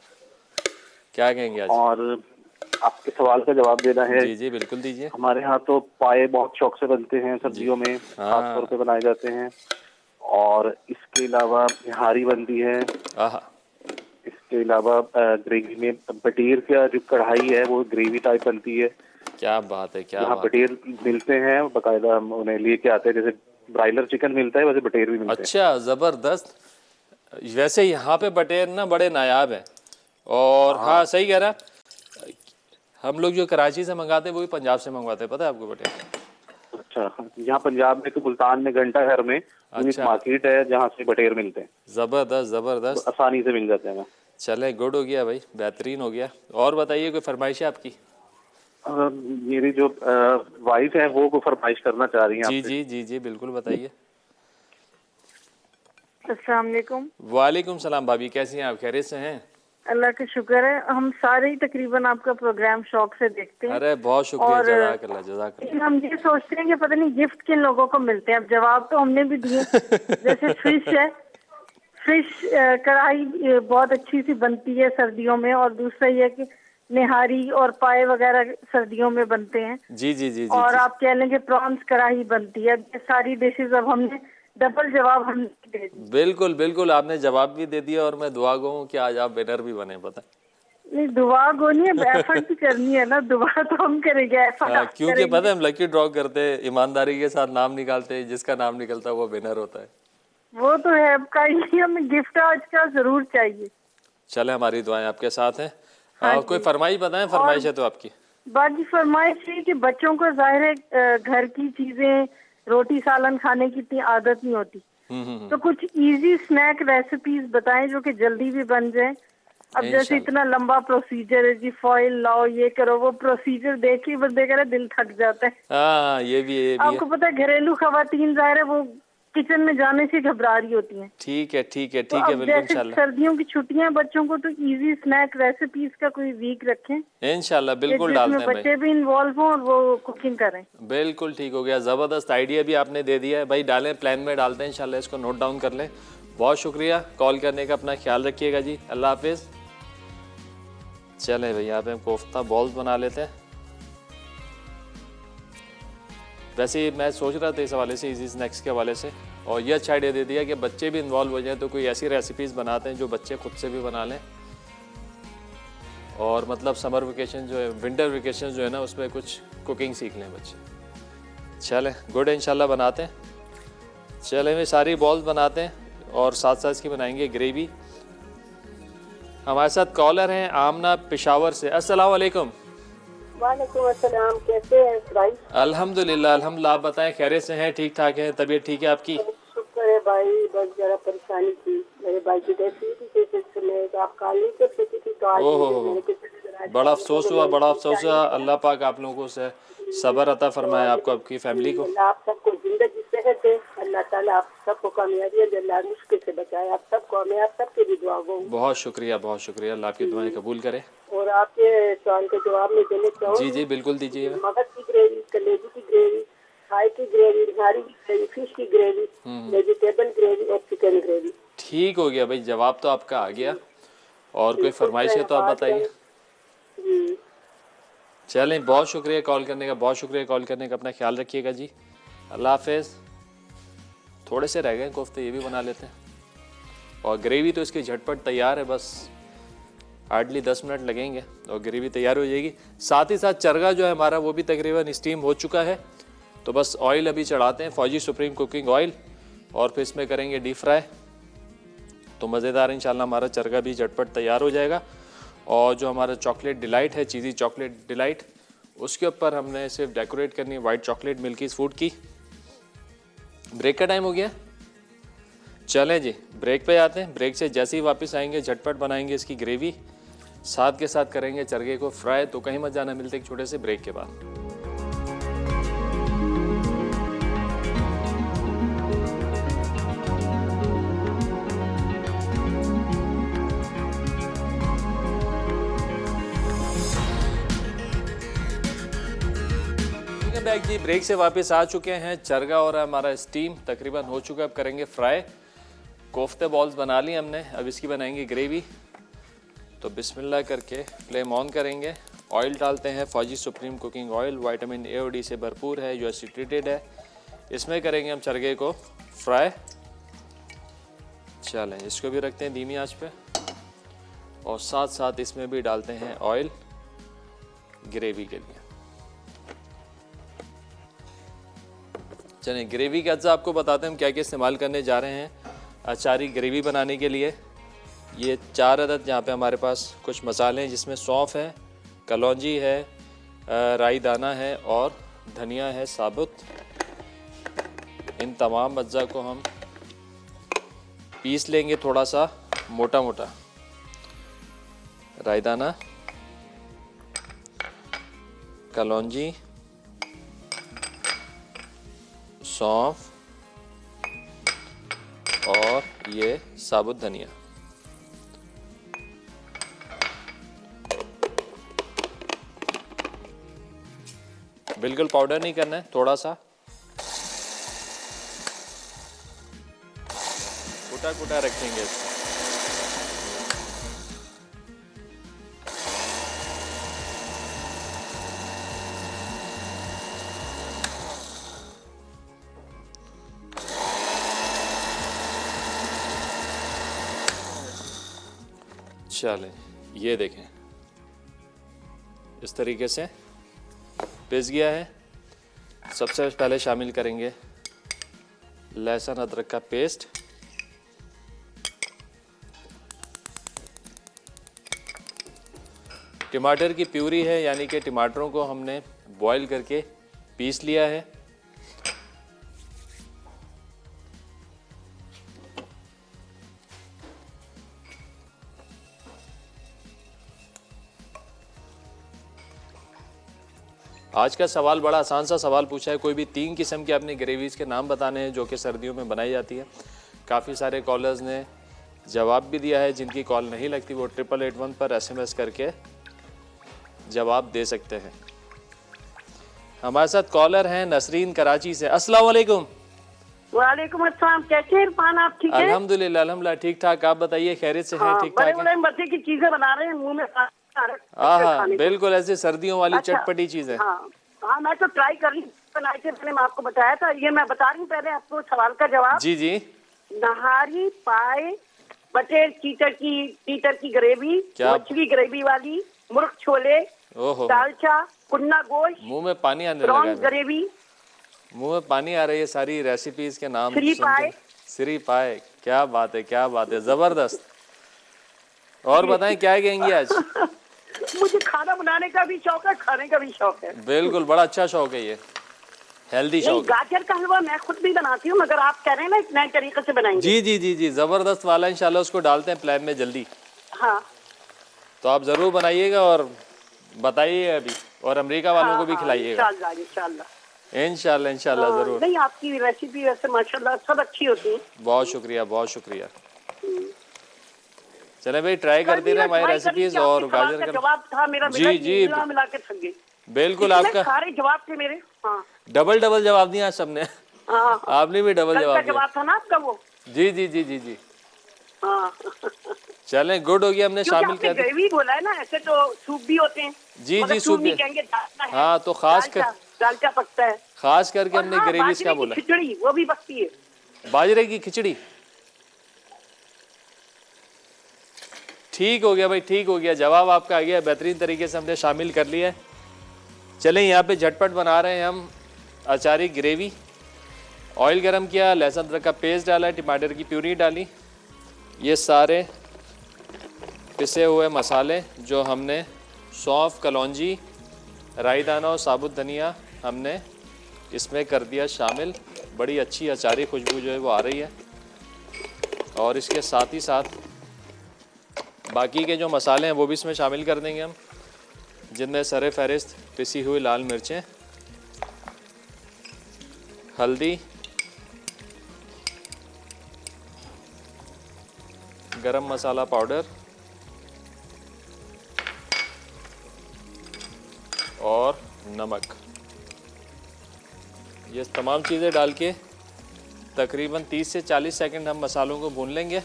क्या कहेंगे आज? और आपके सवाल का जवाब देना है। जी जी बिल्कुल दीजिए। हमारे यहाँ तो पाए बहुत शौक से बनते हैं, सर्दियों में खास तौर पे बनाए जाते हैं। और इसके अलावा निहारी बनती है। आहा, इसके अलावा ग्रेवी में बटेर का जो कढ़ाई है वो ग्रेवी टाइप बनती है। क्या बात है, क्या यहाँ बात है। बटेर मिलते हैं बाकायदा, हम उन्हें लेके आते हैं। जैसे ब्रायलर चिकन मिलता है वैसे बटेर भी मिलते हैं। अच्छा, ज़बरदस्त। वैसे यहाँ पे बटेर ना बड़े नायाब है। और हाँ, सही कह रहा, हम लोग जो कराची से मंगाते हैं वो भी पंजाब से मंगवाते हैं, पता है आपको बटेर? अच्छा, यहाँ पंजाब में तो मुल्तान में घंटा घर में अच्छा। मार्केट है जहाँ से बटेर मिलते हैं। ज़बरदस्त ज़बरदस्त। आसानी से मिल जाते हैं। चले, गुड हो गया भाई, बेहतरीन हो गया। और बताइए, कोई फरमाइश है आपकी? मेरी जो वाइफ है वो फरमाइश करना चाह रही हैं जी आपसे। जी जी जी बिल्कुल बताइए। अस्सलाम वालेकुम। वालेकुम सलाम भाभी, कैसी हैं आप? खैरियत से हैं? अल्लाह का शुक्र है, हम सारे ही तकरीबन आपका प्रोग्राम शौक से देखते हैं। अरे बहुत शुक्रिया, और जज़ाकल्लाह जज़ाकल्लाह। लेकिन हम ये सोचते हैं कि पता नहीं गिफ्ट किन लोगों को मिलते हैं। अब जवाब तो हमने भी दिए। जैसे फिश है, फिश कढ़ाई बहुत अच्छी सी बनती है सर्दियों में। और दूसरा ये कि निहारी और पाए वगैरह सर्दियों में बनते हैं। जी जी जी जी और जी। आप कह लेंगे प्रॉन्स कढ़ाई बनती है। ये सारी डिशेज अब हमने डबल जवाब हमने दे दिए। बिल्कुल बिल्कुल, आपने जवाब भी दे दिया और मैं दुआ गो हूँ कि आज आप विनर भी बने, पता है? नहीं, दुआ को नहीं, अब एफर्ट भी करनी है ना। दुआ तो हम करेंगे, एफर्ट आप क्योंकि करेंगे। पता है, हम लकी ड्रॉ करते हैं, ईमानदारी के साथ नाम निकालते हैं, जिसका नाम निकलता है वो विनर होता है। वो तो है, अब का ही हमें गिफ्ट आज का जरूर चाहिए। चले, हमारी दुआएं आपके साथ हैं। कोई फरमाइश बताएं, फरमाइश है तो आपकी? बाकी फरमाइश है कि बच्चों को जाहिर है घर की चीजें, रोटी सालन खाने की इतनी आदत नहीं होती। तो कुछ इजी स्नैक रेसिपीज बताएं जो कि जल्दी भी बन जाए। अब जैसे इतना लंबा प्रोसीजर है जी, फॉइल लाओ, ये करो, वो प्रोसीजर देख के बंदे का दिल थक जाता है। हाँ, ये भी है। आपको पता है घरेलू खवातीन जाहिर है वो किचन में जाने से घबरा रही होती हैं। ठीक है ठीक है तो ठीक है, अब बिल्कुल जैसे इंशाल्लाह सर्दियों की छुट्टियां बच्चों को, तो इजी स्नैक रेसिपीज का कोई वीक रखें इंशाल्लाह बिल्कुल जिसमें डालते हैं भाई। बच्चे भी इन्वॉल्व हों और वो कुकिंग करें। बिल्कुल ठीक हो गया, ज़बरदस्त आइडिया भी आपने दे दिया है भाई। डालें, प्लान में डालते हैं इंशाल्लाह, इसको नोट डाउन कर लें। बहुत शुक्रिया कॉल करने का, अपना ख्याल रखिएगा जी, अल्लाह हाफिज़। चलें भाई, यहाँ पे हम कोफ्ता बॉल्स बना लेते हैं। वैसे मैं सोच रहा था इस हवाले से, इजी स्नैक्स के हवाले से, और ये अच्छा आइडिया दे दिया कि बच्चे भी इन्वॉल्व हो जाएं, तो कोई ऐसी रेसिपीज़ बनाते हैं जो बच्चे खुद से भी बना लें। और मतलब समर वेकेशन जो है, विंटर वेकेशन जो है ना, उसमें कुछ कुकिंग सीख लें बच्चे। चलें, गुड है, इंशाल्लाह बनाते हैं। चलें वे सारी बॉल्स बनाते हैं और साथ साथ इसकी बनाएंगे ग्रेवी। हमारे साथ कॉलर हैं आमना पेशावर से। अस्सलाम वालेकुम। वालेकुम अस्सलाम, कैसे हैं भाई? अल्हम्दुलिल्लाह अल्हम्दुलिल्लाह। आप बताएं, खैरियत से हैं? ठीक ठाक है? तबीयत ठीक है आपकी? शुक्र है भाई, बस जरा परेशानी थी मेरे भाई की डेथ हुई थी के सिलसिले में। आप कॉल नहीं कर सकी थी तो आज बड़ा अफसोस हुआ, बड़ा अफसोस हुआ। अल्लाह पाक आप लोगों से सब्र अता फरमाए आपको, आपकी फैमिली को। आप सबको जिंदगी सेहत है, अल्लाह ताला आप सबको कामयाबी अल्लाह मुश्किल से बचाए, आप सबको, मैं आप सबके भी दुआ गो। बहुत शुक्रिया, बहुत शुक्रिया। अल्लाह आपकी दुआएं कबूल करे। और आपके सवाल का जवाब मैं देना चाहूँ। जी बिल्कुल दीजिएगा। मगज की ग्रेवी, कलेजी की ग्रेवी, थाई की ग्रेवी, निहारी की ग्रेवी, फिश की ग्रेवी, वेजिटेबल ग्रेवी और चिकन ग्रेवी। ठीक हो गया भाई, जवाब तो आपका आ गया। और कोई फरमाइश है तो आप बताइए। चलें, बहुत शुक्रिया कॉल करने का, बहुत शुक्रिया कॉल करने का। अपना ख्याल रखिएगा जी, अल्लाह हाफिज़। थोड़े से रह गए कोफ्ते, ये भी बना लेते हैं। और ग्रेवी तो इसकी झटपट तैयार है, बस हार्डली 10 मिनट लगेंगे और ग्रेवी तैयार हो जाएगी। साथ ही साथ चरगा जो है हमारा वो भी तकरीबन स्टीम हो चुका है। तो बस ऑयल अभी चढ़ाते हैं, फौजी सुप्रीम कुकिंग ऑयल, और फिर इसमें करेंगे डीप फ्राई। तो मज़ेदार इंशाल्लाह हमारा चरगा भी झटपट तैयार हो जाएगा। और जो हमारा चॉकलेट डिलाइट है, चीज़ी चॉकलेट डिलाइट, उसके ऊपर हमने सिर्फ डेकोरेट करनी है वाइट चॉकलेट मिल्कीज़ फूड की। ब्रेक का टाइम हो गया, चलें जी ब्रेक पे आते हैं। ब्रेक से जैसे ही वापस आएंगे झटपट बनाएंगे इसकी ग्रेवी, साथ के साथ करेंगे चरगे को फ्राई। तो कहीं मत जाना, मिलते एक छोटे से ब्रेक के बाद। बैक जी, ब्रेक से वापस आ चुके हैं। चरगा और हमारा स्टीम तकरीबन हो चुका है। अब करेंगे फ्राई। कोफ्ते बॉल्स बना ली हमने, अब इसकी बनाएंगे ग्रेवी। तो बिस्मिल्लाह करके फ्लेम ऑन करेंगे। ऑयल डालते हैं, फौजी supreme cooking oil, vitamin A और डी से भरपूर है, यूएससी ट्रीटेड है। इसमें करेंगे हम चरगे को फ्राई। चलें, इसको भी रखते हैं धीमी आंच पे। और साथ साथ इसमें भी डालते हैं ऑयल ग्रेवी के लिए। चलिए ग्रेवी का अज्जा आपको बताते हैं हम क्या क्या इस्तेमाल करने जा रहे हैं अचारी ग्रेवी बनाने के लिए। ये 4 अदद यहाँ पे हमारे पास कुछ मसाले हैं, जिसमें सौंफ है, कलौंजी है, राई दाना है और धनिया है साबुत। इन तमाम अज्जा को हम पीस लेंगे थोड़ा सा मोटा मोटा। राई दाना, कलौंजी, सौंफ और ये साबुत धनिया। बिल्कुल पाउडर नहीं करना है, थोड़ा सा कुटा कुटा रखेंगे इसको। चलें, ये देखें इस तरीके से पिस गया है। सबसे पहले शामिल करेंगे लहसुन अदरक का पेस्ट, टमाटर की प्यूरी है, यानी कि टमाटरों को हमने बॉईल करके पीस लिया है। आज का सवाल बड़ा आसान सा सवाल पूछा है। कोई भी 3 किस्म के अपने ग्रेवीज़ के नाम बताने हैं जो कि सर्दियों में बनाई जाती है। काफ़ी सारे कॉलर्स ने जवाब भी दिया है। जिनकी कॉल नहीं लगती वो 8881 पर SMS करके जवाब दे सकते हैं। हमारे साथ कॉलर हैं नसरीन कराची से। अस्सलाम वालेकुम। वालेकुम अस्सलाम, कैसे हैं इरफान, आप ठीक हैं? अल्हम्दुलिल्लाह अल्हम्दुलिल्लाह ठीक ठाक। आप बताइए, खैरियत से हैं? ठीक ठाक है। बड़े मजे की चीजें बना रहे हैं, मुंह में हाँ, बिल्कुल ऐसे सर्दियों वाली चटपटी चीजें। हाँ, मैं तो ट्राई कर रही बनाई थी, मैंने आपको बताया था। ये मैं बता रही हूँ पहले आपको सवाल का जवाब। जी जी। नहारी पाए बटेर टीटर की ग्रेवी, मछली ग्रेवी वाली, मुर्ग छोले, दालचा, कुन्ना गोश्त, मुंह में पानी आने लगा, ग्रेवी, मुंह में पानी आ रही है सारी रेसिपीज के नाम। श्री पाए, क्या बात है, क्या बात है, जबरदस्त। और बताएं क्या कहेंगी आज? मुझे खाना बनाने का भी शौक है, खाने का भी शौक है। बिल्कुल, बड़ा अच्छा शौक है ये, हेल्दी नहीं, शौक है। गाजर का हलवा मैं खुद भी बनाती हूँ, मगर आप कह रहे हैं ना एक नए तरीके से बनाएंगे। जी जी जी जी, जबरदस्त वाला, इंशाल्लाह उसको डालते हैं प्लान में जल्दी। हाँ तो आप जरूर बनाइएगा और बताइए अभी, और अमेरिका वालों को भी खिलाइएगा। इंशाल्लाह इंशाल्लाह इंशाल्लाह इंशाल्लाह जरूर। नहीं, आपकी रेसिपी वैसे माशाल्लाह सब अच्छी होती है। बहुत शुक्रिया, बहुत शुक्रिया। चले भाई, ट्राई करते रहे हमारी रेसिपीज। और गाजर का जवाब था मेरा, जी जी मिला के थक गई। बिल्कुल, आपका सारे जवाब थे मेरे। हाँ डबल डबल जवाब दिया सबने। हाँ, आपने भी डबल जवाब दिया। जवाब था ना आपका वो। जी जी जी जी जी। हाँ चलें, गुड हो गया, हमने शामिल कर दिया। ग्रेवी बोला है ना, ऐसे तो सूप भी होते हैं। जी जी, सूप भी कहेंगे, हाँ, तो खास कर दालचा पकता है, खास करके हमने ग्रेवी का बोला। खिचड़ी वो भी पकती है, बाजरे की खिचड़ी। ठीक हो गया भाई, ठीक हो गया, जवाब आपका आ गया, बेहतरीन तरीके से हमने शामिल कर लिया है। चलें, यहाँ पे झटपट बना रहे हैं हम अचारी ग्रेवी। ऑयल गरम किया, लहसुन अदरक का पेस्ट डाला, टमाटर की प्यूरी डाली, ये सारे पिसे हुए मसाले जो हमने सौंफ, कलौंजी, राई दाना और साबुत धनिया हमने इसमें कर दिया शामिल। बड़ी अच्छी अचारी खुशबू जो है वो आ रही है। और इसके साथ ही साथ बाकी के जो मसाले हैं वो भी इसमें शामिल कर देंगे हम, जिनमें सरे फहरिस्त पिसी हुई लाल मिर्चें, हल्दी, गरम मसाला पाउडर और नमक। ये तमाम चीज़ें डाल के तकरीबन 30 से 40 सेकंड हम मसालों को भून लेंगे।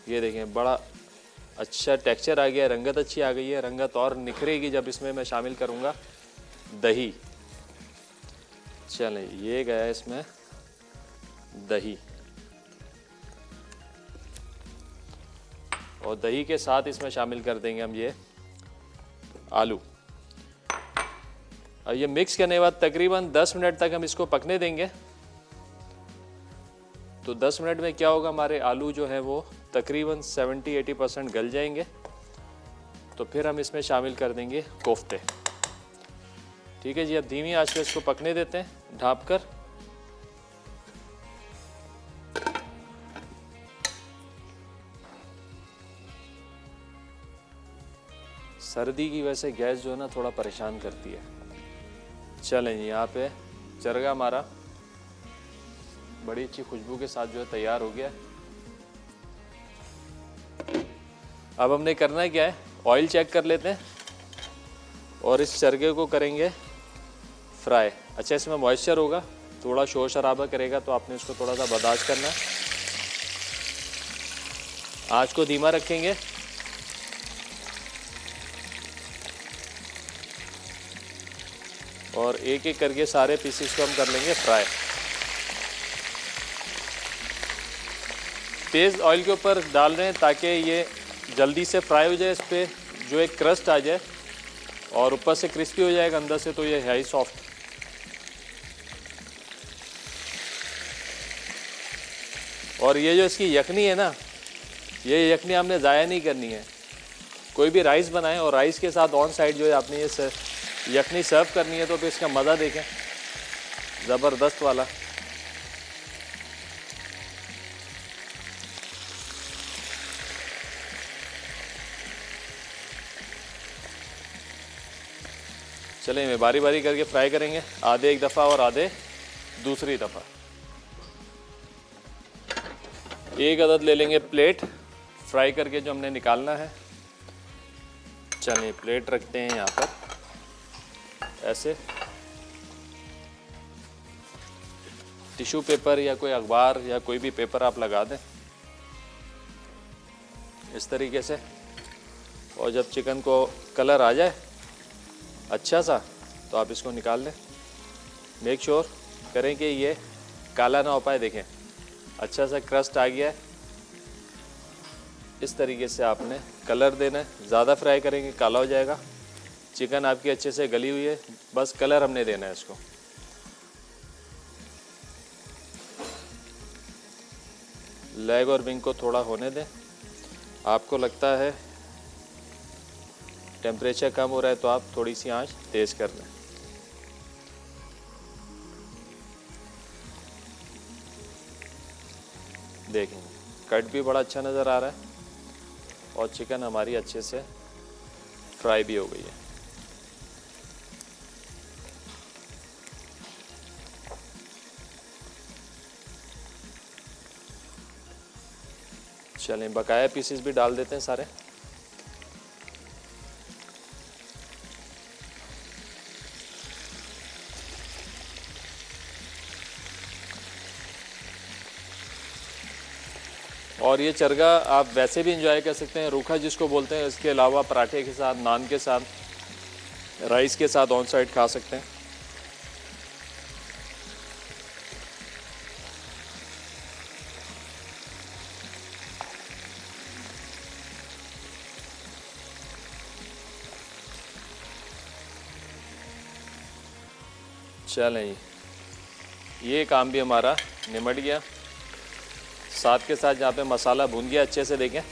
ये देखें, बड़ा अच्छा टेक्सचर आ गया है, रंगत अच्छी आ गई है। रंगत और निखरेगी जब इसमें मैं शामिल करूँगा दही। चलें, ये गया इसमें दही, और दही के साथ इसमें शामिल कर देंगे हम ये आलू। और ये मिक्स करने के बाद तकरीबन 10 मिनट तक हम इसको पकने देंगे। तो 10 मिनट में क्या होगा, हमारे आलू जो है वो तकरीबन 70-80% गल जाएंगे। तो फिर हम इसमें शामिल कर देंगे कोफ्ते। ठीक है जी, अब धीमी आंच पे इसको पकने देते हैं ढाँप कर। सर्दी की वजह से गैस जो है ना थोड़ा परेशान करती है। चलें जी, यहाँ पे चरगा हमारा बड़ी अच्छी खुशबू के साथ जो है तैयार हो गया। अब हमने करना क्या है, ऑयल चेक कर लेते हैं और इस चरगे को करेंगे फ्राई। अच्छा, इसमें मॉइस्चर होगा, थोड़ा शोर शराबा करेगा, तो आपने इसको थोड़ा सा बर्दाश्त करना है। आँच को धीमा रखेंगे। और एक एक करके सारे पीसेस को हम कर लेंगे फ्राई। तेज़ ऑयल के ऊपर डाल रहे हैं ताकि ये जल्दी से फ्राई हो जाए, इस पर जो एक क्रस्ट आ जाए और ऊपर से क्रिस्पी हो जाएगा, अंदर से तो ये है ही सॉफ्ट। और ये जो इसकी यखनी है ना, ये यखनी हमने ज़ाया नहीं करनी है। कोई भी राइस बनाएं और राइस के साथ ऑन साइड जो है आपने ये यखनी सर्व करनी है, तो फिर इसका मज़ा देखें, ज़बरदस्त वाला। चलें, मैं बारी बारी करके फ्राई करेंगे, आधे एक दफ़ा और आधे दूसरी दफ़ा। एक अदद ले लेंगे प्लेट फ्राई करके जो हमने निकालना है। चलें, प्लेट रखते हैं यहाँ पर ऐसे, टिश्यू पेपर या कोई अखबार या कोई भी पेपर आप लगा दें इस तरीके से। और जब चिकन को कलर आ जाए अच्छा सा, तो आप इसको निकाल लें। मेक श्योर करें कि ये काला ना हो पाए। देखें, अच्छा सा क्रस्ट आ गया है। इस तरीके से आपने कलर देना है। ज़्यादा फ्राई करेंगे काला हो जाएगा। चिकन आपकी अच्छे से गली हुई है, बस कलर हमने देना है इसको। लेग और विंग को थोड़ा होने दें। आपको लगता है टेम्परेचर कम हो रहा है तो आप थोड़ी सी आंच तेज़ कर लें। देखेंगे कट भी बड़ा अच्छा नज़र आ रहा है और चिकन हमारी अच्छे से फ्राई भी हो गई है। चलें बकाया पीसेस भी डाल देते हैं सारे। और ये चरगा आप वैसे भी इंजॉय कर सकते हैं, रूखा जिसको बोलते हैं। इसके अलावा पराठे के साथ, नान के साथ, राइस के साथ ऑन साइड खा सकते हैं। चलें ये काम भी हमारा निमट गया। साथ के साथ जहाँ पे मसाला भून गया अच्छे से, देखें। अब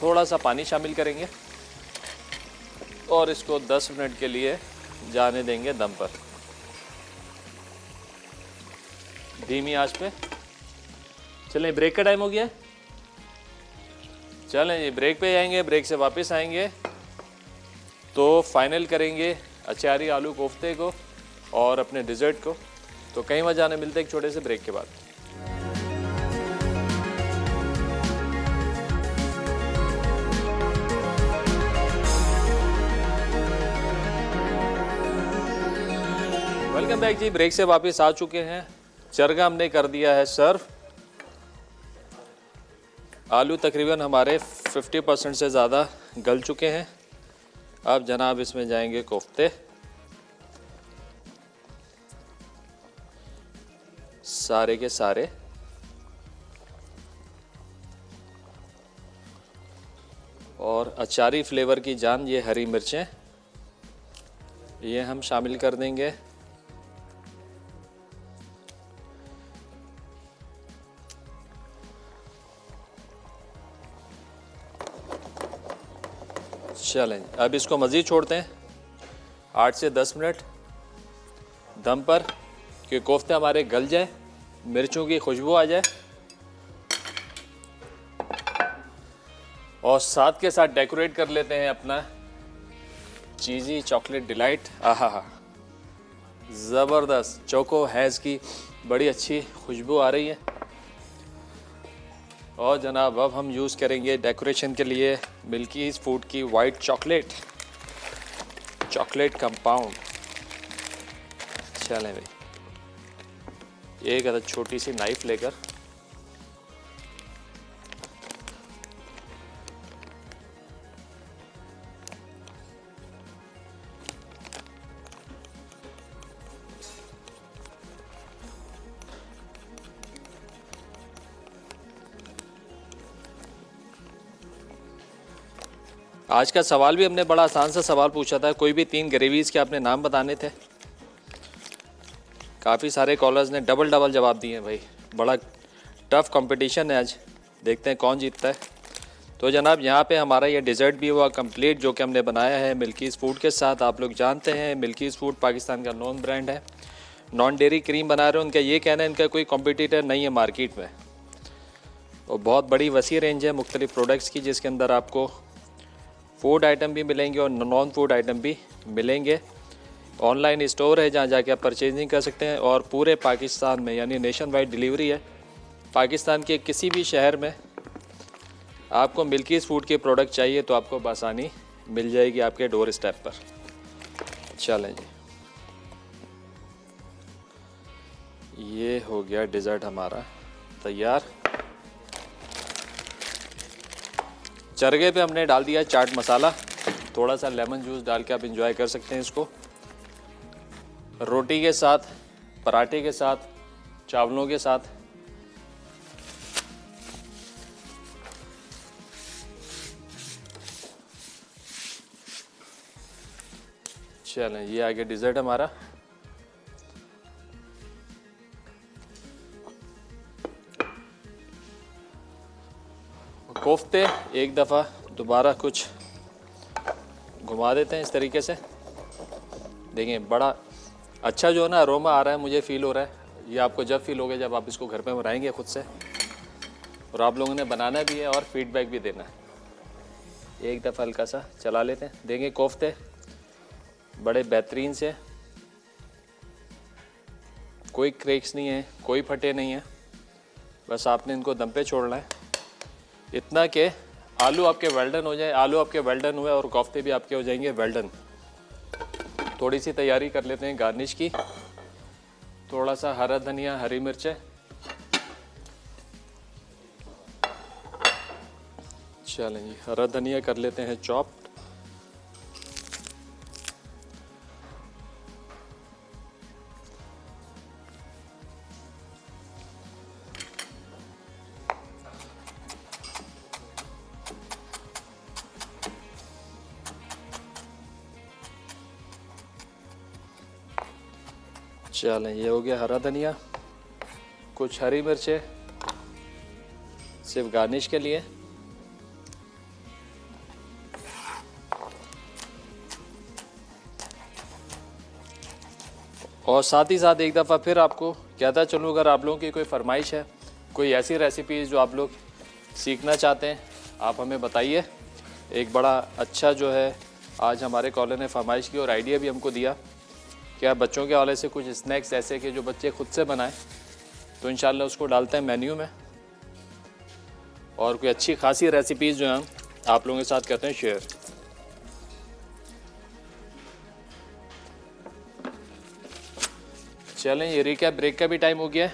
थोड़ा सा पानी शामिल करेंगे और इसको 10 मिनट के लिए जाने देंगे दम पर, धीमी आंच पे। चलें ब्रेक का टाइम हो गया। चलें ये ब्रेक पे आएंगे, ब्रेक से वापस आएंगे तो फाइनल करेंगे अचारी आलू कोफ्ते को और अपने डिज़र्ट को। तो कहीं वहाँ जाने मिलते हैं एक छोटे से ब्रेक के बाद। वेलकम बैक जी, ब्रेक से वापस आ चुके हैं। चरगा हमने कर दिया है सर्व। आलू तकरीबन हमारे 50% से ज़्यादा गल चुके हैं। अब जनाब इसमें जाएंगे कोफ्ते, सारे के सारे। और अचारी फ्लेवर की जान ये हरी मिर्चें, ये हम शामिल कर देंगे। चलें अब इसको मज़ीद छोड़ते हैं 8 से 10 मिनट दम पर, कि कोफ्ते हमारे गल जाए, मिर्चों की खुशबू आ जाए। और साथ के साथ डेकोरेट कर लेते हैं अपना चीज़ी चॉकलेट डिलाइट। आहा हा, ज़बरदस्त चोको हैज़ की बड़ी अच्छी खुशबू आ रही है। और जनाब अब हम यूज़ करेंगे डेकोरेशन के लिए मिल्कीज़ फूड की वाइट चॉकलेट कंपाउंड। चलें भाई, एक अदद छोटी सी नाइफ लेकर आज का सवाल भी हमने बड़ा आसान सा सवाल पूछा था, कोई भी 3 ग्रेवीज़ के आपने नाम बताने थे। काफ़ी सारे कॉलर्स ने डबल जवाब दिए हैं भाई। बड़ा टफ कंपटीशन है आज, देखते हैं कौन जीतता है। तो जनाब यहाँ पे हमारा ये डिज़र्ट भी हुआ कंप्लीट, जो कि हमने बनाया है मिल्कीज़ फूड के साथ। आप लोग जानते हैं मिल्कीज़ फूड पाकिस्तान का नॉन ब्रांड है, नॉन डेयरी क्रीम बना रहे हैं। उनका ये कहना है इनका कोई कॉम्पिटिटर नहीं है मार्केट में। और बहुत बड़ी वसी रेंज है मुख्तलिफ़ प्रोडक्ट्स की, जिसके अंदर आपको फूड आइटम भी मिलेंगे और नॉन फूड आइटम भी मिलेंगे। ऑनलाइन स्टोर है जहाँ जाके आप परचेजिंग कर सकते हैं और पूरे पाकिस्तान में, यानी नेशन वाइड डिलीवरी है। पाकिस्तान के किसी भी शहर में आपको मिल्कीज़ फूड के प्रोडक्ट चाहिए तो आपको बआसानी मिल जाएगी आपके डोर स्टेप पर। चलें जी, ये हो गया डिज़र्ट हमारा तैयार। चरगे पे हमने डाल दिया चाट मसाला, थोड़ा सा लेमन जूस डाल के आप इंजॉय कर सकते हैं इसको। रोटी के साथ, पराठे के साथ, चावलों के साथ। चलें ये आगे डिज़र्ट हमारा। कोफ्ते एक दफ़ा दोबारा कुछ घुमा देते हैं इस तरीके से। देखें बड़ा अच्छा जो है ना अरोमा आ रहा है, मुझे फ़ील हो रहा है। ये आपको जब फील होगा जब आप इसको घर पे बनाएंगे खुद से, और आप लोगों ने बनाना भी है और फीडबैक भी देना है। एक दफ़ा हल्का सा चला लेते हैं। देखें कोफ्ते बड़े बेहतरीन से, कोई क्रेक्स नहीं है, कोई फटे नहीं है, बस आपने इनको दम पे छोड़ना है इतना कि आलू आपके वेल्डन हो जाए। आलू आपके वेल्डन हुए और कोफ्ते भी आपके हो जाएंगे वेल्डन। थोड़ी सी तैयारी कर लेते हैं गार्निश की। थोड़ा सा हरा धनिया, हरी मिर्चें, चलें जी, हरा धनिया कर लेते हैं चॉप्ड। चलें, ये हो गया हरा धनिया, कुछ हरी मिर्चें सिर्फ गार्निश के लिए, और साथ ही साथ एक दफ़ा फिर आपको कहता चलूँ, अगर आप लोगों की कोई फरमाइश है, कोई ऐसी रेसिपीज़ जो आप लोग सीखना चाहते हैं, आप हमें बताइए। एक बड़ा अच्छा जो है आज हमारे कॉलर ने फरमाइश की और आइडिया भी हमको दिया कि आप बच्चों के हवाले से कुछ स्नैक्स ऐसे कि जो बच्चे खुद से बनाएं, तो इंशाल्लाह उसको डालते हैं मेन्यू में, और कोई अच्छी खासी रेसिपीज़ जो हैं आप लोगों के साथ करते हैं शेयर। चलें, ये रिकैप, ब्रेक का भी टाइम हो गया है।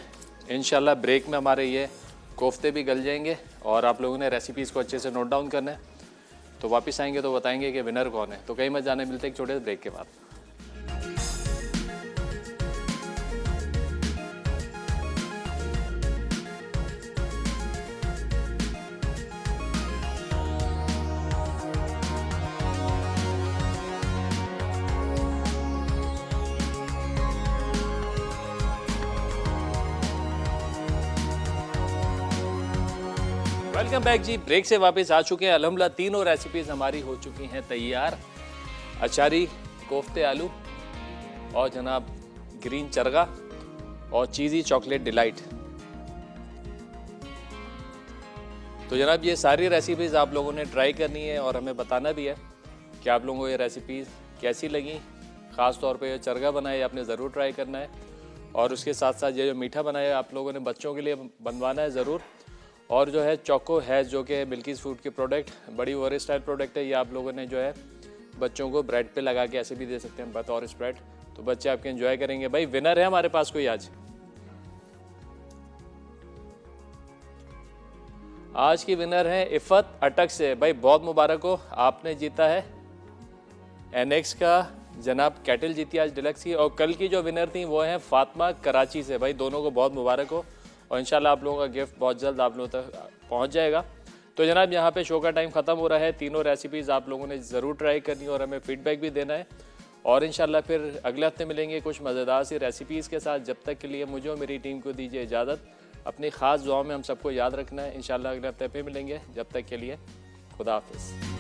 इंशाल्लाह ब्रेक में हमारे ये कोफ्ते भी गल जाएंगे और आप लोगों ने रेसिपीज़ को अच्छे से नोट डाउन करना है। तो वापस आएंगे तो बताएंगे कि विनर कौन है। तो कहीं मत जाने, मिलते हैं एक छोटे से ब्रेक के बाद। वेलकम बैक जी, ब्रेक से वापस आ चुके हैं। अल्हम्दुलिल्लाह तीनों रेसिपीज़ हमारी हो चुकी हैं तैयार। अचारी कोफ्ते आलू, और जनाब ग्रीन चरगा, और चीज़ी चॉकलेट डिलाइट। तो जनाब ये सारी रेसिपीज़ आप लोगों ने ट्राई करनी है और हमें बताना भी है कि आप लोगों को ये रेसिपीज़ कैसी लगी। ख़ास तौर पे ये चरगा बनाया आपने ज़रूर ट्राई करना है, और उसके साथ साथ ये जो मीठा बनाया आप लोगों ने बच्चों के लिए बनवाना है ज़रूर। और जो है चोको हैज़, जो कि बिल्किस फूड की प्रोडक्ट, बड़ी ओवर स्टाइल प्रोडक्ट है, ये आप लोगों ने जो है बच्चों को ब्रेड पे लगा के ऐसे भी दे सकते हैं बतौर स्प्रेड, तो बच्चे आपके एंजॉय करेंगे। भाई विनर है हमारे पास कोई आज की विनर है इफ़त अटक से। भाई बहुत मुबारक हो, आपने जीता है एनएक्स का जनाब कैटल जीती आज डिलक्स की, और कल की जो विनर थी वो है फातिमा कराची से। भाई दोनों को बहुत मुबारक हो, और इंशाल्लाह आप लोगों का गिफ्ट बहुत जल्द आप लोगों तक पहुंच जाएगा। तो जनाब यहाँ पे शो का टाइम ख़त्म हो रहा है। तीनों रेसिपीज़ आप लोगों ने ज़रूर ट्राई करनी है और हमें फीडबैक भी देना है, और इंशाल्लाह फिर अगले हफ्ते मिलेंगे कुछ मज़ेदार सी रेसिपीज़ के साथ। जब तक के लिए मुझे और मेरी टीम को दीजिए इजाज़त। अपनी ख़ास दुआओं में हम सबको याद रखना है। इंशाल्लाह अगले हफ्ते फिर मिलेंगे। जब तक के लिए खुदा हाफिज़।